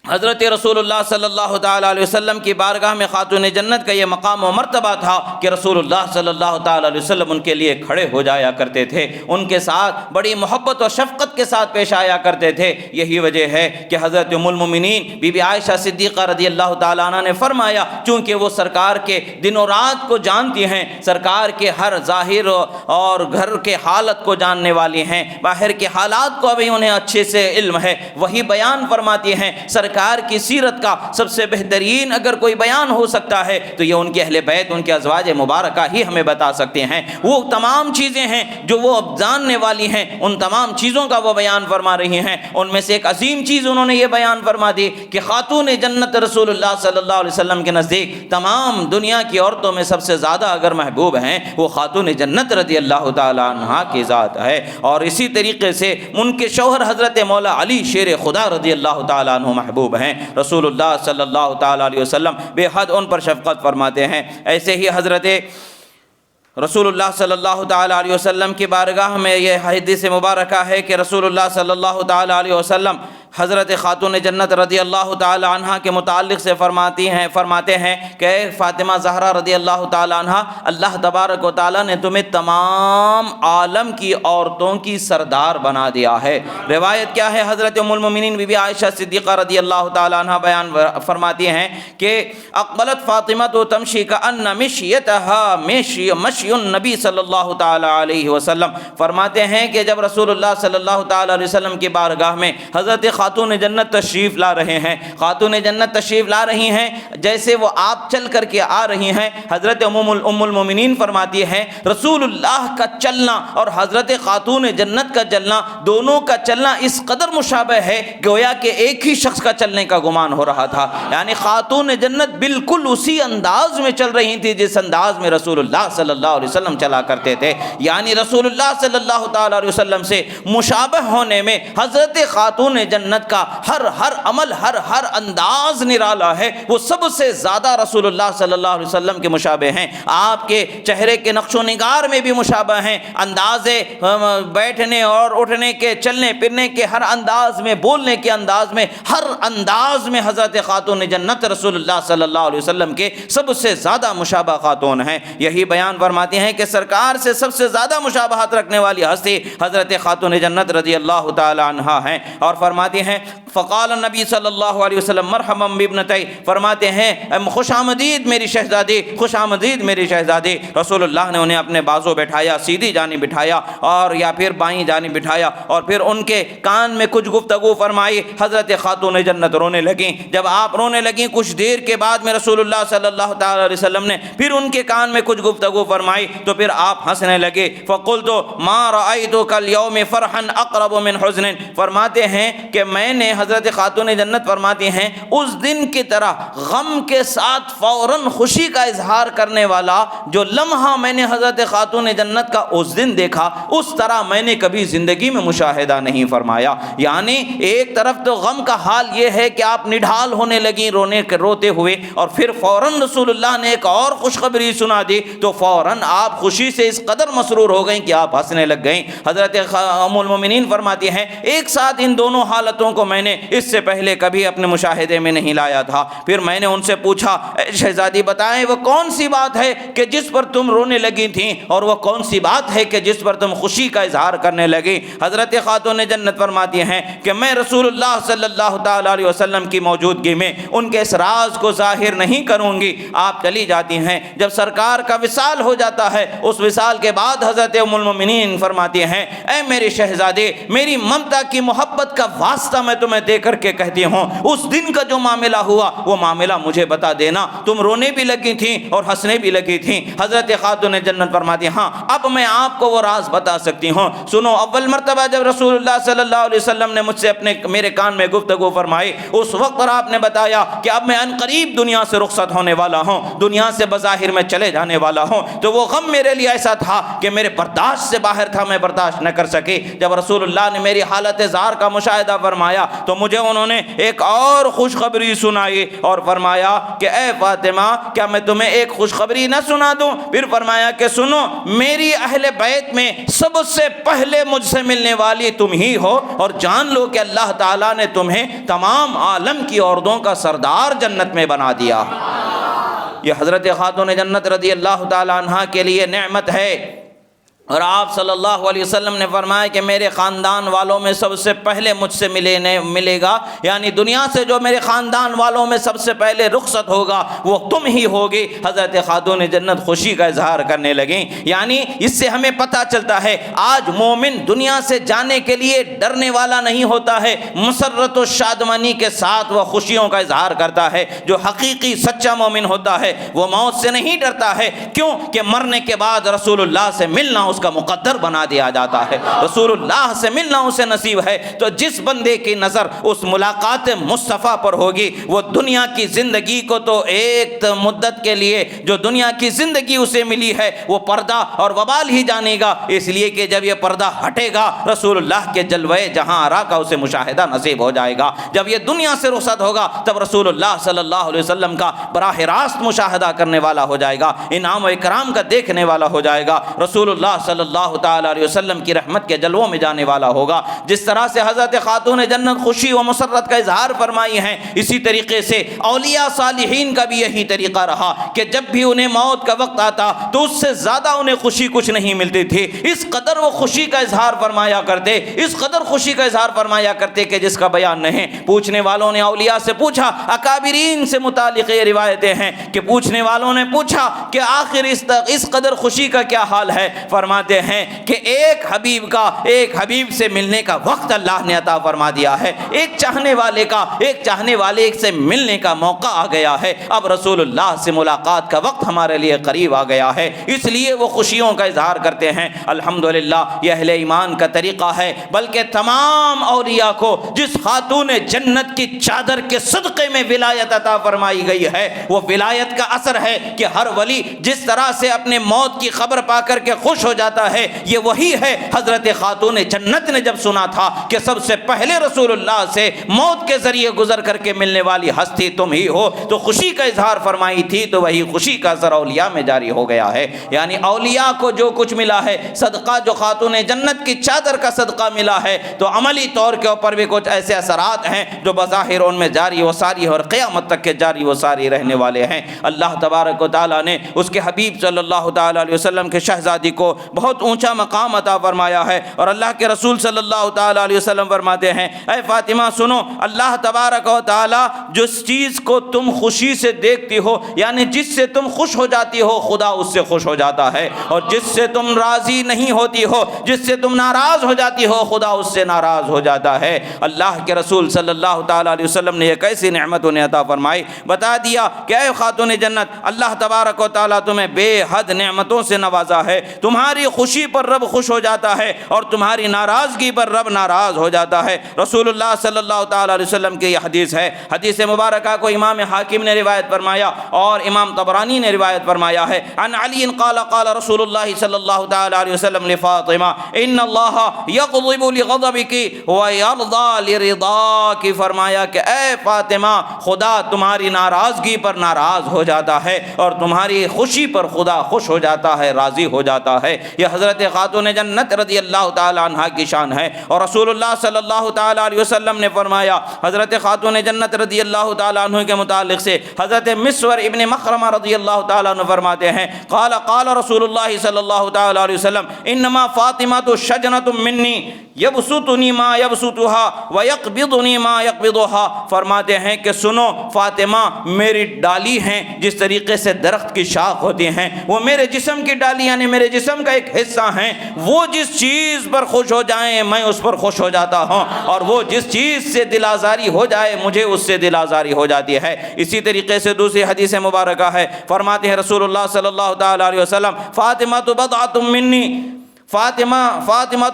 Speaker 1: حضرت رسول اللہ صلی اللہ تعالیٰ علیہ وسلم کی بارگاہ میں خاتون جنت کا یہ مقام و مرتبہ تھا کہ رسول اللہ صلی اللہ تعالیٰ علیہ وسلم ان کے لیے کھڑے ہو جایا کرتے تھے، ان کے ساتھ بڑی محبت اور شفقت کے ساتھ پیش آیا کرتے تھے۔ یہی وجہ ہے کہ حضرت ام المومنین بی بی عائشہ صدیقہ رضی اللہ تعالیٰ عنہ نے فرمایا، چونکہ وہ سرکار کے دن و رات کو جانتی ہیں، سرکار کے ہر ظاہر اور گھر کے حالت کو جاننے والی ہیں، باہر کے حالات کو ابھی انہیں اچھے سے علم ہے، وہی بیان فرماتی ہیں۔ سرکار کی سیرت کا سب سے بہترین اگر کوئی بیان ہو سکتا ہے تو یہ ان کے اہل بیت، ان کے ازواج مبارکہ ہی ہمیں بتا سکتے ہیں۔ وہ تمام چیزیں ہیں جو وہ جاننے والی ہیں، ان تمام چیزوں کا وہ بیان فرما رہی ہیں۔ ان میں سے ایک عظیم چیز انہوں نے یہ بیان فرما دی کہ خاتون جنت رسول اللہ صلی اللہ علیہ وسلم کے نزدیک تمام دنیا کی عورتوں میں سب سے زیادہ اگر محبوب ہیں وہ خاتون جنت رضی اللہ تعالیٰ عنہا کی ذات ہے، اور اسی طریقے سے ان کے شوہر حضرت مولا علی شیر خدا رضی اللہ تعالیٰ عنہ محبوب ہیں۔ رسول اللہ صلی اللہ تعالیٰ علیہ وسلم بے حد ان پر شفقت فرماتے ہیں۔ ایسے ہی حضرت رسول اللہ صلی اللہ تعالیٰ علیہ وسلم کی بارگاہ میں یہ حدیث مبارکہ ہے کہ رسول اللہ صلی اللہ تعالیٰ علیہ وسلم حضرت خاتون جنت رضی اللہ تعالی عنہ کے متعلق سے فرماتے ہیں کہ اے فاطمہ زہرا رضی اللہ تعالی عنہ، اللہ تبارک و تعالی نے تمہیں تمام عالم کی عورتوں کی سردار بنا دیا ہے۔ روایت کیا ہے؟ حضرت ام المومنین بی بی عائشہ صدیقہ رضی اللہ تعالی عنہ بیان فرماتی ہیں کہ اقبلت فاطمہ تمشی کأن مشیتها مشی النبی صلی اللہ تعالی علیہ وسلم، فرماتے ہیں کہ جب رسول اللہ صلی اللہ تعالی علیہ وسلم کی بارگاہ میں حضرت خاتون جنت تشریف لا رہے ہیں، خاتون جنت تشریف لا رہی ہیں، جیسے وہ آپ چل کر کے آ رہی ہیں، حضرت ام المومنین فرماتی ہیں رسول اللہ کا چلنا اور حضرت خاتون جنت کا چلنا، دونوں کا چلنا اس قدر مشابہ ہے گویا کہ ایک ہی شخص کا چلنے کا گمان ہو رہا تھا۔ یعنی خاتون جنت بالکل اسی انداز میں چل رہی تھی جس انداز میں رسول اللہ صلی اللہ علیہ وسلم چلا کرتے تھے۔ یعنی رسول اللہ صلی اللہ تعالی علیہ وسلم سے مشابہ ہونے میں حضرت خاتون جنت کا ہر عمل ہر انداز نرالا ہے، وہ سب سے زیادہ رسول اللہ صلی اللہ علیہ وسلم کے مشابہ ہیں۔ آپ کے چہرے کے نقش و نگار میں بھی مشابہ ہیں، انداز بیٹھنے اور اٹھنے کے، چلنے پھرنے کے ہر انداز میں، بولنے کے انداز میں، ہر انداز میں حضرت خاتون جنت رسول اللہ صلی اللہ علیہ وسلم کے سب سے زیادہ مشابہ خاتون ہیں۔ یہی بیان فرماتی ہیں کہ سرکار سے سب سے زیادہ مشابہت رکھنے والی ہستی حضرت خاتون جنت رضی اللہ تعالی عنہا ہیں، اور فرماتی ہیں فقال النبی صلی اللہ علیہ وسلم مرحبا بابنتی، فرماتے ہیں خوش آمدید میری شہزادی، خوش آمدید میری شہزادی۔ رسول اللہ نے انہیں اپنے بازو بٹھایا، سیدھی جانب بٹھایا اور یا پھر بائیں جانب بٹھایا، اور پھر ان کے کان میں کچھ گفتگو فرمائی۔ حضرت خاتون جنت رونے لگیں۔ جب آپ رونے لگیں کچھ دیر کے بعد میں رسول اللہ صلی اللہ تعالی علیہ وسلم نے پھر ان کے کان میں کچھ گفتگو فرمائی تو پھر آپ ہنسنے لگے۔ فقلت ما رأیتک اليوم فرحا اقرب من حزن، فرماتے ہیں کہ میں نے، حضرت خاتون جنت فرماتی ہیں، اس دن کی طرح غم کے ساتھ فوراً خوشی کا اظہار کرنے والا جو لمحہ میں نے حضرت خاتون جنت کا اس دن دیکھا، اس طرح میں نے کبھی زندگی میں مشاہدہ نہیں فرمایا۔ یعنی ایک طرف تو غم کا حال یہ ہے کہ آپ نڈھال ہونے لگیں روتے ہوئے، اور پھر فوراً رسول اللہ نے ایک اور خوشخبری سنا دی تو فوراً آپ خوشی سے اس قدر مسرور ہو گئیں کہ آپ ہنسنے لگ گئیں۔ حضرت ام المومنین فرماتی ہیں ایک ساتھ ان دونوں حالتوں باتوں کو میں نے اس سے پہلے کبھی اپنے مشاہدے میں نہیں لایا تھا۔ پھر میں نے ان سے پوچھا اے شہزادی بتائیں وہ کون سی بات ہے کہ جس پر تم رونے لگی تھیں، اور وہ کون سی بات ہے کہ جس پر تم خوشی کا اظہار کرنے لگی؟ حضرت خاتون جنت فرماتی ہیں کہ میں رسول اللہ صلی اللہ تعالیٰ علیہ وسلم کی موجودگی میں ان کے اس راز کو ظاہر نہیں کروں گی۔ آپ چلی جاتی ہیں۔ جب سرکار کا وصال ہو جاتا ہے، اس وصال کے بعد حضرت ام المؤمنین فرماتی ہیں اے میرے شہزادے، میری ممتا کی محبت کا واسطہ میں تمہیں دے کر کے کہتی ہوں، اس دن کا جو معاملہ ہوا وہ معاملہ مجھے بتا دینا۔ تم رونے بھی لگی تھیں اور ہنسنے بھی لگی تھیں۔ حضرت خاتون جنت فرماتی ہاں اب میں آپ کو وہ راز بتا سکتی ہوں۔ سنو، اول مرتبہ جب رسول اللہ صلی اللہ علیہ وسلم نے مجھ سے میرے کان میں گفتگو فرمائی، اس وقت پر آپ نے بتایا کہ اب میں عنقریب دنیا سے رخصت ہونے والا ہوں، دنیا سے بظاہر میں چلے جانے والا ہوں۔ تو وہ غم میرے لیے ایسا تھا کہ میرے برداشت سے باہر تھا، میں برداشت نہ کر سکی۔ جب رسول اللہ نے میری حالت زار کا مشاہدہ فرمایا تو مجھے انہوں نے ایک اور خوشخبری سنائی اور فرمایا کہ اے فاطمہ، کیا میں تمہیں ایک خوشخبری نہ سنا دوں؟ پھر فرمایا کہ سنو، میری اہل بیت میں سب سے پہلے مجھ سے ملنے والی تم ہی ہو، اور جان لو کہ اللہ تعالیٰ نے تمہیں تمام عالم کی عورتوں کا سردار جنت میں بنا دیا۔ یہ حضرت خاتون جنت رضی اللہ تعالیٰ عنہ کے لیے نعمت ہے۔ اور آپ صلی اللہ علیہ وسلم نے فرمایا کہ میرے خاندان والوں میں سب سے پہلے مجھ سے ملے گا، یعنی دنیا سے جو میرے خاندان والوں میں سب سے پہلے رخصت ہوگا وہ تم ہی ہوگی۔ حضرت خاتون جنت خوشی کا اظہار کرنے لگیں۔ یعنی اس سے ہمیں پتہ چلتا ہے آج مومن دنیا سے جانے کے لیے ڈرنے والا نہیں ہوتا ہے، مسرت و شادمانی کے ساتھ وہ خوشیوں کا اظہار کرتا ہے۔ جو حقیقی سچا مومن ہوتا ہے وہ موت سے نہیں ڈرتا ہے، کیوں کہ مرنے کے بعد رسول اللہ سے ملنا اس کا مقدر بنا دیا جاتا ہے، رسول اللہ سے ملنا اسے نصیب ہے۔ تو جس بندے کی نظر اس ملاقات مصطفیٰ پر ہوگی وہ دنیا کی زندگی کو تو ایک مدت کے لیے جو دنیا کی زندگی اسے ملی ہے وہ پردہ اور وبال ہی جانے گا، اس لیے کہ جب یہ پردہ ہٹے گا رسول اللہ کے جلوے جہاں آرا کا اسے مشاہدہ نصیب ہو جائے گا۔ جب یہ دنیا سے رخصت ہوگا تب رسول اللہ صلی اللہ علیہ وسلم کا براہ راست مشاہدہ کرنے والا ہو جائے گا، انعام و اکرام کا دیکھنے والا ہو جائے گا، رسول اللہ صلی اللہ تعالی علیہ وسلم کی رحمت کے جلووں میں جانے والا ہوگا۔ جس طرح سے حضرت خاتون جنت خوشی و مسرت کا اظہار فرمائی ہیں، اسی طریقے سے اولیاء صالحین کا بھی یہی طریقہ رہا کہ جب بھی انہیں موت کا وقت آتا تو اس سے زیادہ انہیں خوشی کچھ نہیں ملتی تھی، اس قدر وہ خوشی کا اظہار فرمایا کرتے، اس قدر خوشی کا اظہار فرمایا کرتے کہ جس کا بیان نہیں۔ پوچھنے والوں نے اولیاء سے پوچھا، اکابرین سے متعلق یہ روایتیں ہیں کہ پوچھنے والوں نے پوچھا کہ آخر اس قدر خوشی کا کیا حال ہے؟ فرماتے ہیں کہ ایک حبیب سے ملنے کا وقت اللہ نے عطا فرما دیا ہے، ایک چاہنے والے سے ملنے کا موقع آ گیا ہے، اب رسول اللہ سے ملاقات کا وقت ہمارے لیے قریب آ گیا ہے، اس لیے وہ خوشیوں کا اظہار کرتے ہیں۔ الحمدللہ یہ اہل ایمان کا طریقہ ہے، بلکہ تمام اولیاء کو جس خاتون جنت کی چادر کے صدقے میں ولایت عطا فرمائی گئی ہے، وہ ولایت کا اثر ہے کہ ہر ولی جس طرح سے اپنے موت کی خبر پا کر کے خوش ہو جاتا ہے، یہ وہی ہے۔ حضرت خاتون جنت نے جب سنا تھا کہ سب سے پہلے رسول اللہ سے موت کے ذریعے گزر کر کے ملنے والی ہستی تم ہی ہو، تو خوشی کا اظہار فرمائی تھی، تو وہی خوشی کا اثر اولیاء میں جاری ہو گیا ہے۔ یعنی اولیاء کو جو کچھ ملا ہے صدقہ، جو خاتون جنت کی چادر کا صدقہ ملا ہے، تو عملی طور کے اوپر بھی کچھ ایسے اثرات ہیں جو بظاہر ان میں جاری و ساری اور قیامت تک کے جاری و ساری رہنے والے ہیں۔ اللہ تبارک و تعالیٰ نے اس کے حبیب صلی اللہ تعالیٰ علیہ وسلم کے شہزادی کو بہت اونچا مقام عطا فرمایا ہے، اور اللہ کے رسول صلی اللہ تعالیٰ علیہ وسلم فرماتے ہیں اے فاطمہ سنو، اللہ تبارک و تعالیٰ جس چیز کو تم خوشی سے دیکھتی ہو، یعنی جس سے تم خوش ہو جاتی ہو، خدا اس سے خوش ہو جاتا ہے، اور جس سے تم راضی نہیں ہوتی ہو، جس سے تم ناراض ہو جاتی ہو، خدا اس سے ناراض ہو جاتا ہے۔ اللہ کے رسول صلی اللہ تعالیٰ علیہ وسلم نے ایک ایسی نعمت انہیں عطا فرمائی، بتا دیا کہ اے خاتون جنت، اللہ تبارک و تعالیٰ تمہیں بے حد نعمتوں سے نوازا ہے، تمہاری خوشی پر رب خوش ہو جاتا ہے اور تمہاری ناراضگی پر رب ناراض ہو جاتا ہے۔ رسول اللہ صلی اللہ تعالیٰ علیہ وسلم کی یہ حدیث ہے، حدیث مبارکہ کو امام حاکم نے روایت فرمایا اور امام طبرانی نے روایت فرمایا ہے، عن علی قال قال رسول اللہ صلی اللہ تعالیٰ علیہ وسلم لفاطمہ ان اللہ یغضب لغضبک ویرضی لرضاک، فرمایا کہ اے فاطمہ خدا تمہاری ناراضگی پر ناراض ہو جاتا ہے اور تمہاری خوشی پر خدا خوش ہو جاتا ہے، راضی ہو جاتا ہے۔ یہ حضرت خاتون جنت رضی اللہ تعالی عنہ کی شان ہے۔ اور رسول اللہ صلی اللہ تعالی علیہ وسلم نے فرمایا، حضرت خاتون جنت رضی اللہ تعالی عنہ کے متعلق سے حضرت مسور ابن مخرمہ رضی اللہ تعالی عنہ فرماتے ہیں، قال رسول اللہ صلی اللہ تعالی علیہ وسلم انما فاطمہ شجنۃ منی یبسطنی ما یبسطها ویقبضنی ما یقبضها، فرماتے ہیں کہ سنو، فاطمہ میری ڈالی ہیں، جس طریقے سے درخت کی شاخ ہوتی ہیں، وہ میرے جسم کی ڈالی یعنی میرے جسم کا ایک حصہ ہیں، وہ جس چیز پر خوش ہو جائیں میں اس پر خوش ہو جاتا ہوں، اور وہ جس چیز سے دل آزاری ہو جائے مجھے اس سے دل آزاری ہو جاتی ہے۔ اسی طریقے سے دوسری حدیث مبارکہ ہے، فرماتے ہیں رسول اللہ صلی اللہ تعالی علیہ وسلم فاطمہ بضعۃ منی، فاطمہ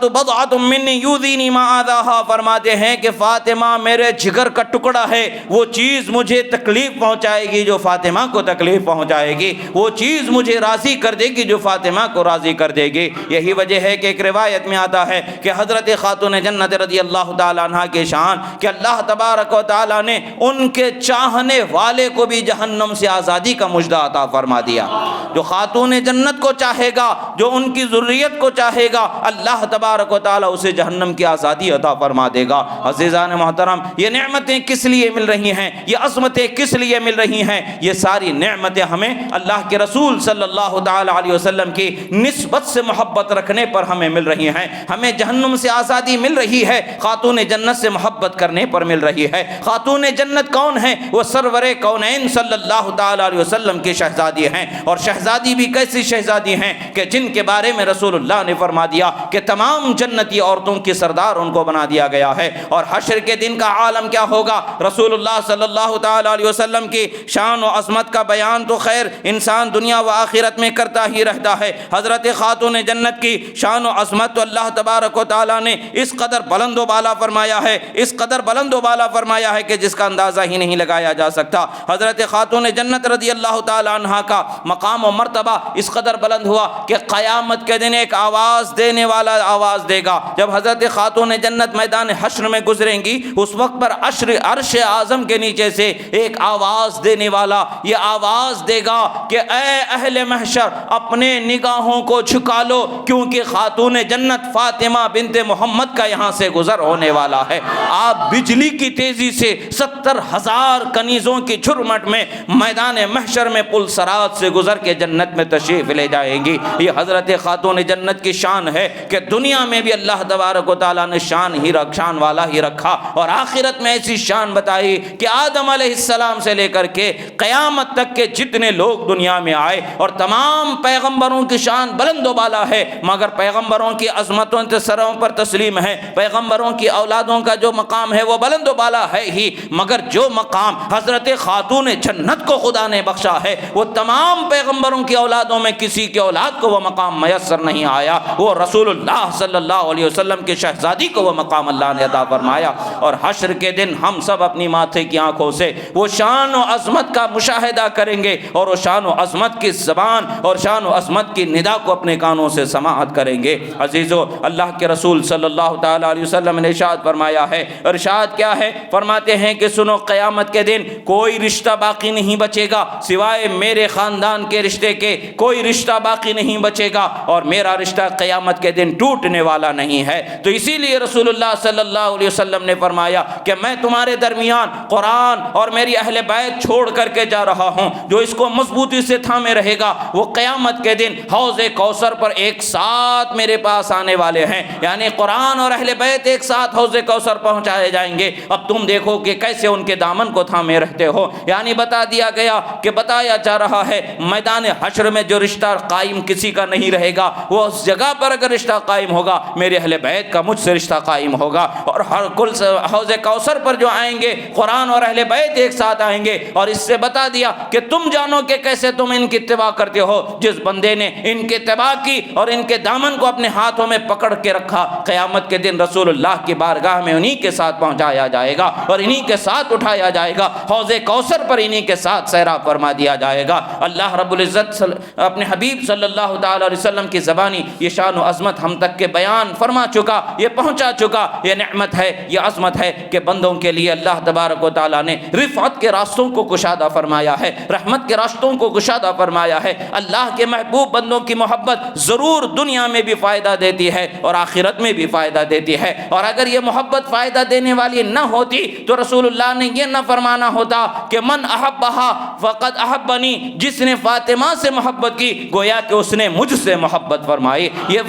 Speaker 1: بضعۃ منی یؤذینی ما آذاہا، فرماتے ہیں کہ فاطمہ میرے جگر کا ٹکڑا ہے، وہ چیز مجھے تکلیف پہنچائے گی جو فاطمہ کو تکلیف پہنچائے گی، وہ چیز مجھے راضی کر دے گی جو فاطمہ کو راضی کر دے گی۔ یہی وجہ ہے کہ ایک روایت میں آتا ہے کہ حضرت خاتون جنت رضی اللہ تعالی عنہ کے شان کہ اللہ تبارک و تعالی نے ان کے چاہنے والے کو بھی جہنم سے آزادی کا مژدہ عطا فرما دیا۔ جو خاتون جنت کو چاہے گا، جو ان کی ذریت کو چاہے گا، اللہ تبارک و تعالیٰ اسے جہنم کی آزادی عطا فرما دے گا۔ عزیزان محترم، یہ نعمتیں کس لیے مل رہی ہیں، یہ عظمتیں کس لیے مل رہی ہیں؟ یہ ساری نعمتیں ہمیں اللہ کے رسول صلی اللہ تعالیٰ علیہ وسلم کی نسبت سے محبت رکھنے پر ہمیں مل رہی ہیں۔ ہمیں جہنم سے آزادی مل رہی ہے، خاتون جنت سے محبت کرنے پر مل رہی ہے۔ خاتون جنت کون ہیں؟ وہ سرور کونین صلی اللہ تعالیٰ علیہ وسلم کی شہزادی ہیں، اور شہزادی بھی کیسی شہزادی ہیں کہ جن کے بارے میں رسول اللہ نے فرما دیا کہ تمام جنتی عورتوں کی سردار ان کو بنا دیا گیا ہے۔ اور حشر کے دن کا عالم کیا ہوگا؟ رسول اللہ صلی اللہ تعالی علیہ وسلم کی شان و عظمت کا بیان تو خیر انسان دنیا و آخرت میں کرتا ہی رہتا ہے، حضرت خاتون جنت کی شان و عظمت تو اللہ تبارک و تعالی نے اس قدر بلند و بالا فرمایا ہے، اس قدر بلند و بالا فرمایا ہے کہ جس کا اندازہ ہی نہیں لگایا جا سکتا۔ حضرت خاتون جنت رضی اللہ تعالی عنہا کا مقام و مرتبہ اس قدر بلند ہوا کہ قیامت کے دن ایک آواز دینے والا آواز دے گا۔ جب حضرت خاتون جنت میدان حشر میں گزریں گی، اس وقت پر عرش اعظم کے نیچے سے ایک آواز دینے والا یہ آواز دے گا کہ اے اہل محشر اپنے نگاہوں کو جھکا لو، کیونکہ خاتون جنت فاطمہ بنت محمد کا یہاں سے گزر ہونے والا ہے۔ آپ بجلی کی تیزی سے 70,000 کنیزوں کی جھرمٹ میں میدان محشر میں پل صراط سے گزر کے جنت میں تشریف لے جائیں گی۔ یہ حضرت خاتون جنت کی شان ہے کہ دنیا میں بھی اللہ تبارک و تعالیٰ نے شان والا ہی رکھا، اور آخرت میں ایسی شان بتائی کہ آدم علیہ السلام سے لے کر کے قیامت تک کے جتنے لوگ دنیا میں آئے، اور تمام پیغمبروں کی شان بلند و بالا ہے، مگر پیغمبروں کی عظمتوں سے سروں پر تسلیم ہے، پیغمبروں کی اولادوں کا جو مقام ہے وہ بلند و بالا ہے ہی، مگر جو مقام حضرت خاتون جنت کو خدا نے بخشا ہے وہ تمام پیغمبروں کی اولادوں میں کسی کی اولاد کو وہ مقام میسر نہیں آیا۔ وہ رسول اللہ صلی اللہ علیہ وسلم کی شہزادی کو وہ مقام اللہ نے عطا فرمایا، اور حشر کے دن ہم سب اپنی ماتھے کی آنکھوں سے وہ شان و عظمت کا مشاہدہ کریں گے، اور وہ شان و عظمت کی زبان اور شان و عظمت کی ندا کو اپنے کانوں سے سماعت کریں گے۔ عزیزو، اللہ کے رسول صلی اللہ تعالی علیہ وسلم نے ارشاد فرمایا ہے، ارشاد کیا ہے؟ فرماتے ہیں کہ سنو، قیامت کے دن کوئی رشتہ باقی نہیں بچے گا سوائے میرے خاندان کے رشتے کے، کوئی رشتہ باقی نہیں بچے گا، اور میرا رشتہ قیامت کے دن ٹوٹنے والا نہیں ہے۔ تو اسی لیے رسول اللہ صلی اللہ علیہ وسلم نے فرمایا کہ میں تمہارے درمیان قرآن اور میری اہل بیت چھوڑ کر کے جا رہا ہوں، جو اس کو مضبوطی سے تھامے رہے گا وہ قیامت کے دن حوض کوثر پر ایک ساتھ میرے پاس آنے والے ہیں، یعنی قرآن اور اہل بیت ایک ساتھ حوض کوثر پہنچائے جائیں گے۔ اب تم دیکھو کہ کیسے ان کے دامن کو تھامے رہتے ہو، یعنی بتا دیا گیا کہ بتایا جا رہا ہے میدان حشر میں جو رشتہ قائم کسی کا نہیں رہے گا، وہ اس جگہ پر اگر رشتہ قائم ہوگا میرے اہل بیت کا مجھ سے رشتہ قائم ہوگا، اور ہر کل حوض کوثر پر جو آئیں گے قرآن اور اہل بیت ایک ساتھ آئیں گے، اور اس سے بتا دیا کہ تم جانو کہ کیسے تم ان کی اتباع کرتے ہو۔ جس بندے نے ان کی اتباع کی اور ان کے دامن کو اپنے ہاتھوں میں پکڑ کے رکھا، قیامت کے دن رسول اللہ کی بارگاہ میں انہی کے ساتھ پہنچایا جائے گا، اور انہی کے ساتھ اٹھایا جائے گا، حوض کوثر پر انہی کے ساتھ سیراب فرما دیا جائے گا۔ اللہ رب العزت اپنے حبیب صلی اللہ تعالی علیہ وسلم کی زبانی یہ شان و عظمت ہم تک کے بیان فرما چکا، یہ پہنچا چکا، یہ نعمت ہے، یہ عظمت ہے کہ بندوں کے لیے اللہ تبارک و تعالیٰ نے رفعت کے راستوں کو کشادہ فرمایا ہے، رحمت کے راستوں کو کشادہ فرمایا ہے۔ اللہ کے محبوب بندوں کی محبت ضرور دنیا میں بھی فائدہ دیتی ہے اور آخرت میں بھی فائدہ دیتی ہے، اور اگر یہ محبت فائدہ دینے والی نہ ہوتی تو رسول اللہ نے یہ نہ فرمانا ہوتا کہ من احبہا فقد احبنی، جس نے فاطمہ سے محبت کی گویا کہ اس نے مجھ سے محبت فرمائی۔ یہ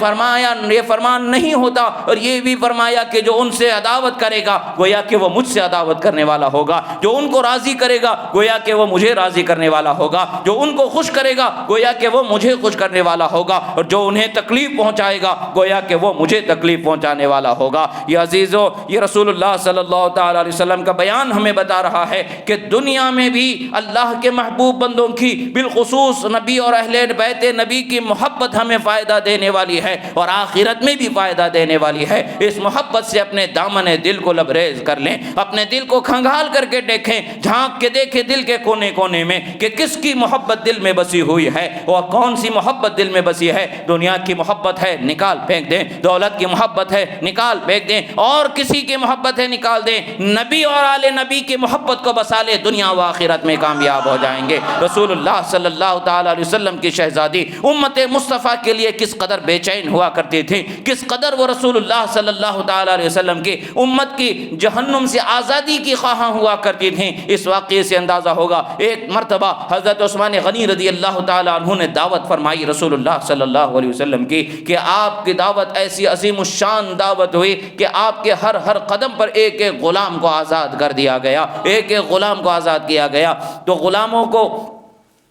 Speaker 1: فرمان نہیں ہوتا، اور یہ بھی فرمایا کہ جو ان سے عداوت کرے گا گویا کہ وہ مجھ سے عداوت کرنے والا ہوگا، جو ان کو راضی کرے گا گویا کہ وہ مجھے راضی کرنے والا ہوگا، جو ان کو خوش کرے گا گویا کہ وہ مجھے خوش کرنے والا ہوگا، اور جو انہیں تکلیف پہنچائے گا گویا کہ وہ مجھے تکلیف پہنچانے والا ہوگا۔ یہ عزیزو، یہ رسول اللہ صلی اللہ تعالی علیہ وسلم کا بیان ہمیں بتا رہا ہے کہ دنیا میں بھی اللہ کے محبوب بندوں کی، بالخصوص نبی اور اہل بیت نبی کی محبت ہمیں فائدہ دینے والی ہے، اور آخرت میں بھی فائدہ دینے والی ہے۔ اس محبت سے اپنے دامن دل کو لبریز کر لیں، اپنے دل کو کھنگال کر کے دیکھیں، جھانک کے دیکھیں دل کے کونے کونے میں کہ کس کی محبت دل میں بسی ہوئی ہے، اور کون سی محبت دل میں بسی ہے۔ دنیا کی محبت ہے نکال پھینک دیں، دولت کی محبت ہے نکال پھینک دیں، اور کسی کی محبت ہے نکال دیں، نبی اور آل نبی کی محبت کو بسا لے، دنیا و آخرت میں کامیاب ہو جائیں گے۔ رسول اللہ صلی اللہ تعالی علیہ وسلم کی شہزادی امت مصطفیٰ کے لیے کس قدر بے چین ہوا کرتی تھی، کس قدر وہ رسول اللہ صلی اللہ تعالی علیہ وسلم کی امت کی جہنم سے آزادی کی خواہاں ہوا کرتی تھیں، اس واقعے سے اندازہ ہوگا۔ ایک مرتبہ حضرت عثمان غنی رضی اللہ تعالی عنہ نے دعوت فرمائی رسول اللہ صلی اللہ علیہ وسلم کی کہ آپ کی دعوت ایسی عظیم الشان دعوت ہوئی کہ آپ کے ہر قدم پر ایک ایک غلام کو آزاد کر دیا گیا، ایک ایک غلام کو آزاد کیا گیا۔ تو غلاموں کو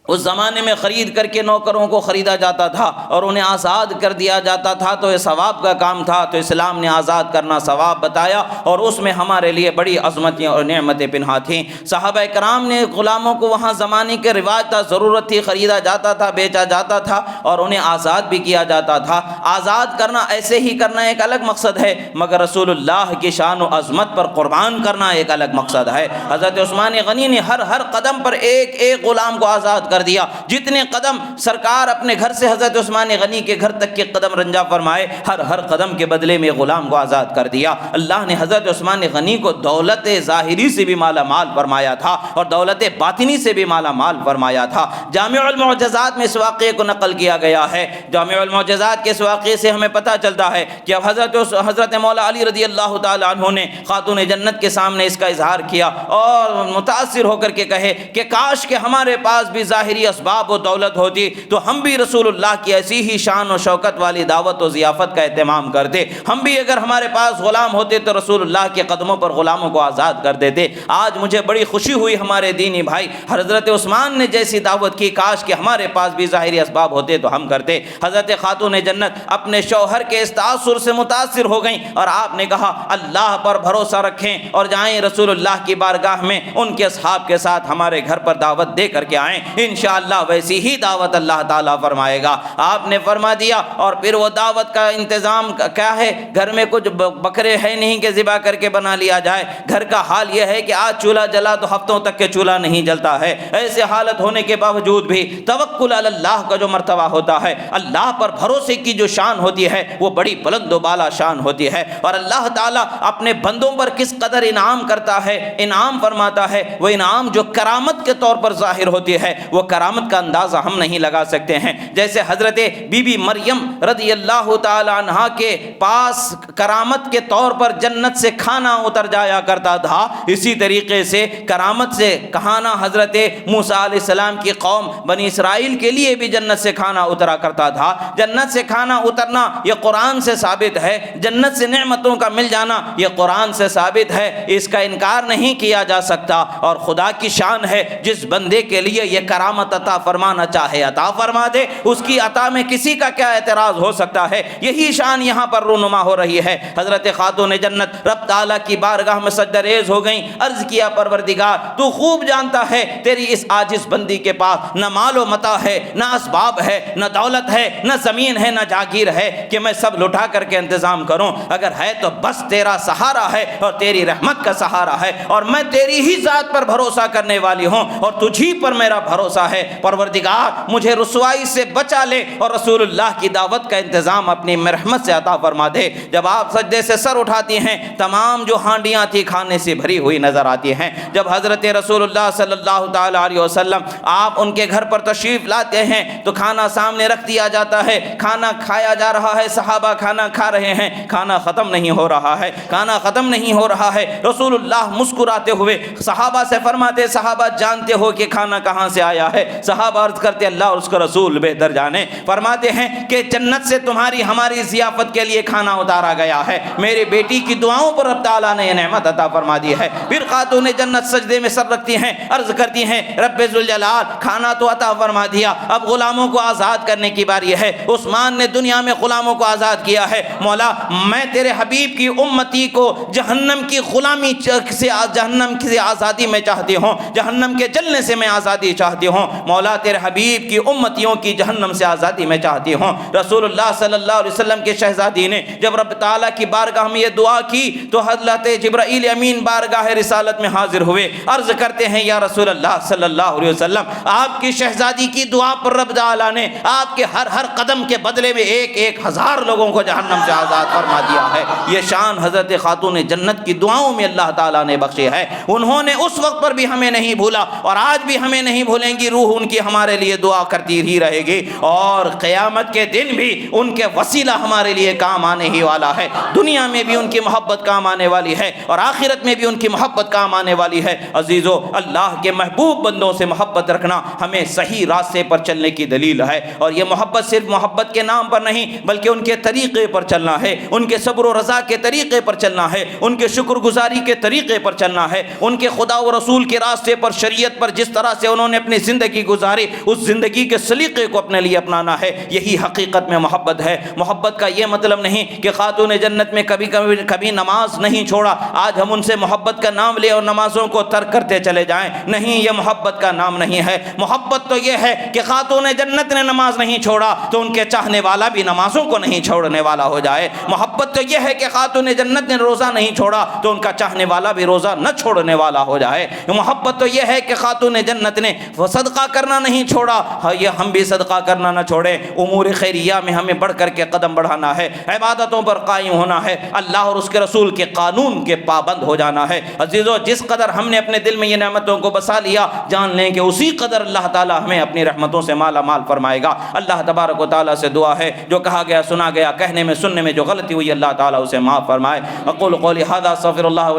Speaker 1: اس زمانے میں خرید کر کے نوکروں کو خریدا جاتا تھا اور انہیں آزاد کر دیا جاتا تھا، تو یہ ثواب کا کام تھا، تو اسلام نے آزاد کرنا ثواب بتایا، اور اس میں ہمارے لیے بڑی عظمتیں اور نعمتیں پنہا تھیں۔ صحابہ کرام نے غلاموں کو، وہاں زمانے کے رواج تھا، ضرورت تھی، خریدا جاتا تھا، بیچا جاتا تھا، اور انہیں آزاد بھی کیا جاتا تھا۔ آزاد کرنا ایسے ہی کرنا ایک الگ مقصد ہے، مگر رسول اللہ کی شان و عظمت پر قربان کرنا ایک الگ مقصد ہے۔ حضرت عثمان غنی نے ہر قدم پر ایک ایک غلام کو آزاد کر دیا۔ جتنے قدم سرکار اپنے گھر سے حضرت عثمان غنی کے گھر تک کے قدم رنجا فرمائے، ہر قدم کے بدلے میں غلام کو آزاد کر دیا۔ اللہ نے حضرت عثمان غنی کو دولت ظاہری سے بھی مالا مال فرمایا تھا، اور دولت باطنی سے بھی مالا مال فرمایا تھا۔ جامع المعجزات میں اس واقعے کو نقل کیا گیا ہے۔ جامع المعجزات کے اس واقعے سے ہمیں پتہ چلتا ہے کہ اب حضرت مولا علی رضی اللہ تعالی عنہ نے خاتون جنت کے سامنے اس کا اظہار کیا، اور متاثر ہو کر کے کہے کہ کاش کہ ہمارے پاس بھی ظاہری اسباب و دولت ہوتی تو ہم بھی رسول اللہ کی ایسی ہی شان و شوکت والی دعوت و ضیافت کا اہتمام کرتے، ہم بھی اگر ہمارے پاس غلام ہوتے تو رسول اللہ کے قدموں پر غلاموں کو آزاد کر دیتے۔ آج مجھے بڑی خوشی ہوئی ہمارے دینی بھائی حضرت عثمان نے جیسی دعوت کی، کاش کہ ہمارے پاس بھی ظاہری اسباب ہوتے تو ہم کرتے۔ حضرت خاتون جنت اپنے شوہر کے اس تاثر سے متاثر ہو گئیں، اور آپ نے کہا اللہ پر بھروسہ رکھیں اور جائیں رسول اللہ کی بارگاہ میں ان کے اصحاب کے ساتھ ہمارے گھر پر دعوت دے کر کے آئیں، انشاءاللہ ویسی ہی دعوت اللہ تعالیٰ فرمائے گا۔ آپ نے فرما دیا، اور پھر وہ دعوت کا انتظام کیا ہے؟ گھر میں کچھ بکرے ہے نہیں کہ ذبح کر کے بنا لیا جائے۔ گھر کا حال یہ ہے کہ آج چولہا جلا تو ہفتوں تک کے چولہا نہیں جلتا ہے۔ ایسے حالت ہونے کے باوجود بھی توکل علی اللہ کا جو مرتبہ ہوتا ہے، اللہ پر بھروسے کی جو شان ہوتی ہے، وہ بڑی بلند و بالا شان ہوتی ہے۔ اور اللہ تعالیٰ اپنے بندوں پر کس قدر انعام کرتا ہے، انعام فرماتا ہے، وہ انعام جو کرامت کے طور پر ظاہر ہوتی ہے، وہ کرامت کا اندازہ ہم نہیں لگا سکتے ہیں۔ جیسے حضرت بی بی مریم رضی اللہ تعالی عنہا کے پاس کرامت کے طور پر جنت سے کھانا اتر جایا کرتا تھا، اسی طریقے سے کرامت سے کھانا حضرت موسیٰ علیہ السلام کی قوم بنی اسرائیل کے لیے بھی جنت سے کھانا اترا کرتا تھا۔ جنت سے کھانا اترنا یہ قرآن سے ثابت ہے، جنت سے نعمتوں کا مل جانا یہ قرآن سے ثابت ہے، اس کا انکار نہیں کیا جا سکتا۔ اور خدا کی شان ہے، جس بندے کے لیے یہ کرامت عطا فرمانا چاہے عطا فرما دے، اس کی عطا میں کسی کا کیا اعتراض ہو سکتا ہے؟ یہی شان یہاں پر رونما ہو رہی ہے۔ حضرت خاتون جنت رب تعالیٰ کی بارگاہ میں سجدہ ریز ہو گئیں، عرض کیا پروردگار تو خوب جانتا ہے تیری اس عاجز بندی کے پاس نہ مال و متاع ہے، نہ اسباب ہے، نہ دولت ہے، نہ زمین ہے، نہ جاگیر ہے کہ میں سب لٹا کر کے انتظام کروں۔ اگر ہے تو بس تیرا سہارا ہے اور تیری رحمت کا سہارا ہے، اور میں تیری ہی ذات پر بھروسہ کرنے والی ہوں، اور تجھی پر میرا بھروسہ بسا ہے پروردگار مجھے رسوائی سے بچا لے اور رسول اللہ کی دعوت کا انتظام اپنی رحمت سے عطا فرما دے۔ جب آپ سجدے سے سر اٹھاتی ہیں تمام جو ہانڈیاں تھی کھانے سے بھری ہوئی نظر آتی ہیں۔ جب حضرت رسول اللہ صلی اللہ تعالیٰ علیہ وسلم آپ ان کے گھر پر تشریف لاتے ہیں تو کھانا سامنے رکھ دیا جاتا ہے، کھانا کھایا جا رہا ہے، صحابہ کھانا کھا رہے ہیں، کھانا ختم نہیں ہو رہا ہے، کھانا ختم نہیں ہو رہا ہے۔ رسول اللہ مسکراتے ہوئے صحابہ سے فرماتے، صحابہ جانتے ہو کہ کھانا کہاں سے آیا ہے؟ صحابہ عرض کرتے اللہ اور اس کا رسول بہتر جانے۔ فرماتے ہیں کہ جنت سے تمہاری ہماری ضیافت کے لیے کھانا اتارا گیا ہے، میرے بیٹی کی دعاؤں پر رب تعالیٰ نے یہ نعمت عطا فرما دی ہے۔ پھر خاتون جنت سجدے میں سر رکھتی ہیں، عرض کرتی ہیں رب ذوالجلال کھانا تو عطا فرما دیا، اب غلاموں کو آزاد کرنے کی باری ہے۔ عثمان نے دنیا میں غلاموں کو آزاد کیا ہے، مولا میں تیرے حبیب کی امتی کو جہنم کی غلامی سے، جہنم کی آزادی میں چاہتی ہوں، جہنم کے جلنے سے میں آزادی چاہتی ہوں، مولا تیرے حبیب کی امتیوں کی جہنم سے آزادی میں چاہتی ہوں۔ رسول اللہ صلی اللہ علیہ وسلم کے شہزادی نے جب رب تعالیٰ کی بارگاہ میں یہ دعا کی تو حضرت جبرائیل امین بارگاہ رسالت میں حاضر ہوئے، عرض کرتے ہیں یا رسول اللہ صلی اللہ علیہ وسلم آپ کی شہزادی کی دعا پر رب تعالیٰ نے آپ کے ہر قدم کے بدلے میں 1,000 لوگوں کو جہنم سے آزاد فرما دیا ہے۔ یہ شان حضرت خاتون جنت کی دعاؤں میں اللہ تعالیٰ نے بخشی ہے۔ انہوں نے اس وقت پر بھی ہمیں نہیں بھولا اور آج بھی ہمیں نہیں بھولیں گی، روح ان کی ہمارے لیے دعا کرتی ہی رہے گی اور قیامت کے دن بھی ان کے وسیلہ ہمارے لیے کام آنے ہی والا ہے۔ دنیا میں بھی ان کی محبت کام آنے والی ہے اور آخرت میں بھی ان کی محبت کام آنے والی ہے۔ عزیزو، اللہ کے محبوب بندوں سے محبت رکھنا ہمیں صحیح راستے پر چلنے کی دلیل ہے، اور یہ محبت صرف محبت کے نام پر نہیں بلکہ ان کے طریقے پر چلنا ہے، ان کے صبر و رضا کے طریقے پر چلنا ہے، ان کے شکر گزاری کے طریقے پر چلنا ہے، ان کے خدا و رسول کے راستے پر، شریعت پر جس طرح سے انہوں نے اپنی زندگی گزاری اس زندگی کے سلیقے کو اپنے لیے اپنانا ہے۔ یہی حقیقت میں محبت ہے۔ محبت کا یہ مطلب نہیں کہ خاتون جنت میں کبھی نماز نہیں چھوڑا، آج ہم ان سے محبت کا نام لیں اور نمازوں کو ترک کرتے چلے جائیں، نہیں، یہ محبت کا نام نہیں ہے۔ محبت تو یہ ہے کہ خاتون جنت نے نماز نہیں چھوڑا تو ان کے چاہنے والا بھی نمازوں کو نہیں چھوڑنے والا ہو جائے۔ محبت تو یہ ہے کہ خاتون جنت نے روزہ نہیں چھوڑا تو ان کا چاہنے والا بھی روزہ نہ چھوڑنے والا ہو جائے۔ محبت تو یہ ہے کہ خاتون جنت نے وہ صدقہ کرنا نہیں چھوڑا، یہ ہم بھی صدقہ کرنا نہ چھوڑیں۔ امور خیریہ میں ہمیں بڑھ کر کے قدم بڑھانا ہے، عبادتوں پر قائم ہونا ہے، اللہ اور اس کے رسول کے قانون کے پابند ہو جانا ہے۔ عزیزو، جس قدر ہم نے اپنے دل میں یہ نعمتوں کو بسا لیا، جان لیں کہ اسی قدر اللہ تعالی ہمیں اپنی رحمتوں سے مالا مال فرمائے گا۔ اللہ تبارک و تعالی سے دعا ہے جو کہا گیا سنا گیا، کہنے میں سننے میں جو غلطی ہوئی اللہ تعالی اسے معاف فرمائے۔ اقول قولی ھذا استغفر اللہ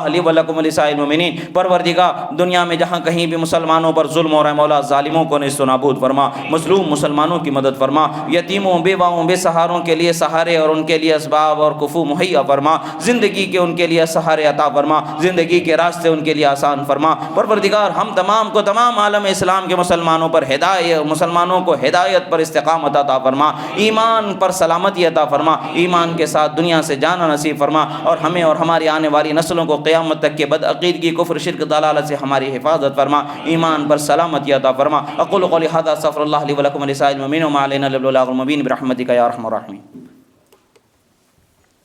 Speaker 1: لی ولکم ولسائر المؤمنین۔ پروردگار، دنیا میں جہاں کہیں بھی مسلمانوں پر ظلم ہو رہا ہے، مولا ظالموں کو نیست و نابود فرما، مظلوم مسلمانوں کی مدد فرما، یتیموں بیواؤں بے سہاروں کے لیے سہارے اور ان کے لیے اسباب اور کفو مہیا فرما، زندگی کے ان کے لیے سہارے عطا فرما، زندگی کے راستے ان کے لیے آسان فرما۔ پروردگار، ہم تمام کو تمام عالم اسلام کے مسلمانوں پر مسلمانوں کو ہدایت پر استقامت عطا فرما، ایمان پر سلامتی عطا فرما، ایمان کے ساتھ دنیا سے جانا نصیب فرما، اور ہمیں اور ہماری آنے والی نسلوں کو قیامت تک کے بدعقیدگی، کفر، شرک، ضلالت سے ہماری حفاظت فرما، ایمان پر سلامتی عطا فرما۔ اقول قولی ھذا استغفر اللہ لی ولکم ولسائر المؤمنین وما علینا الا البلاغ المبین برحمتک یا ارحم الراحمین۔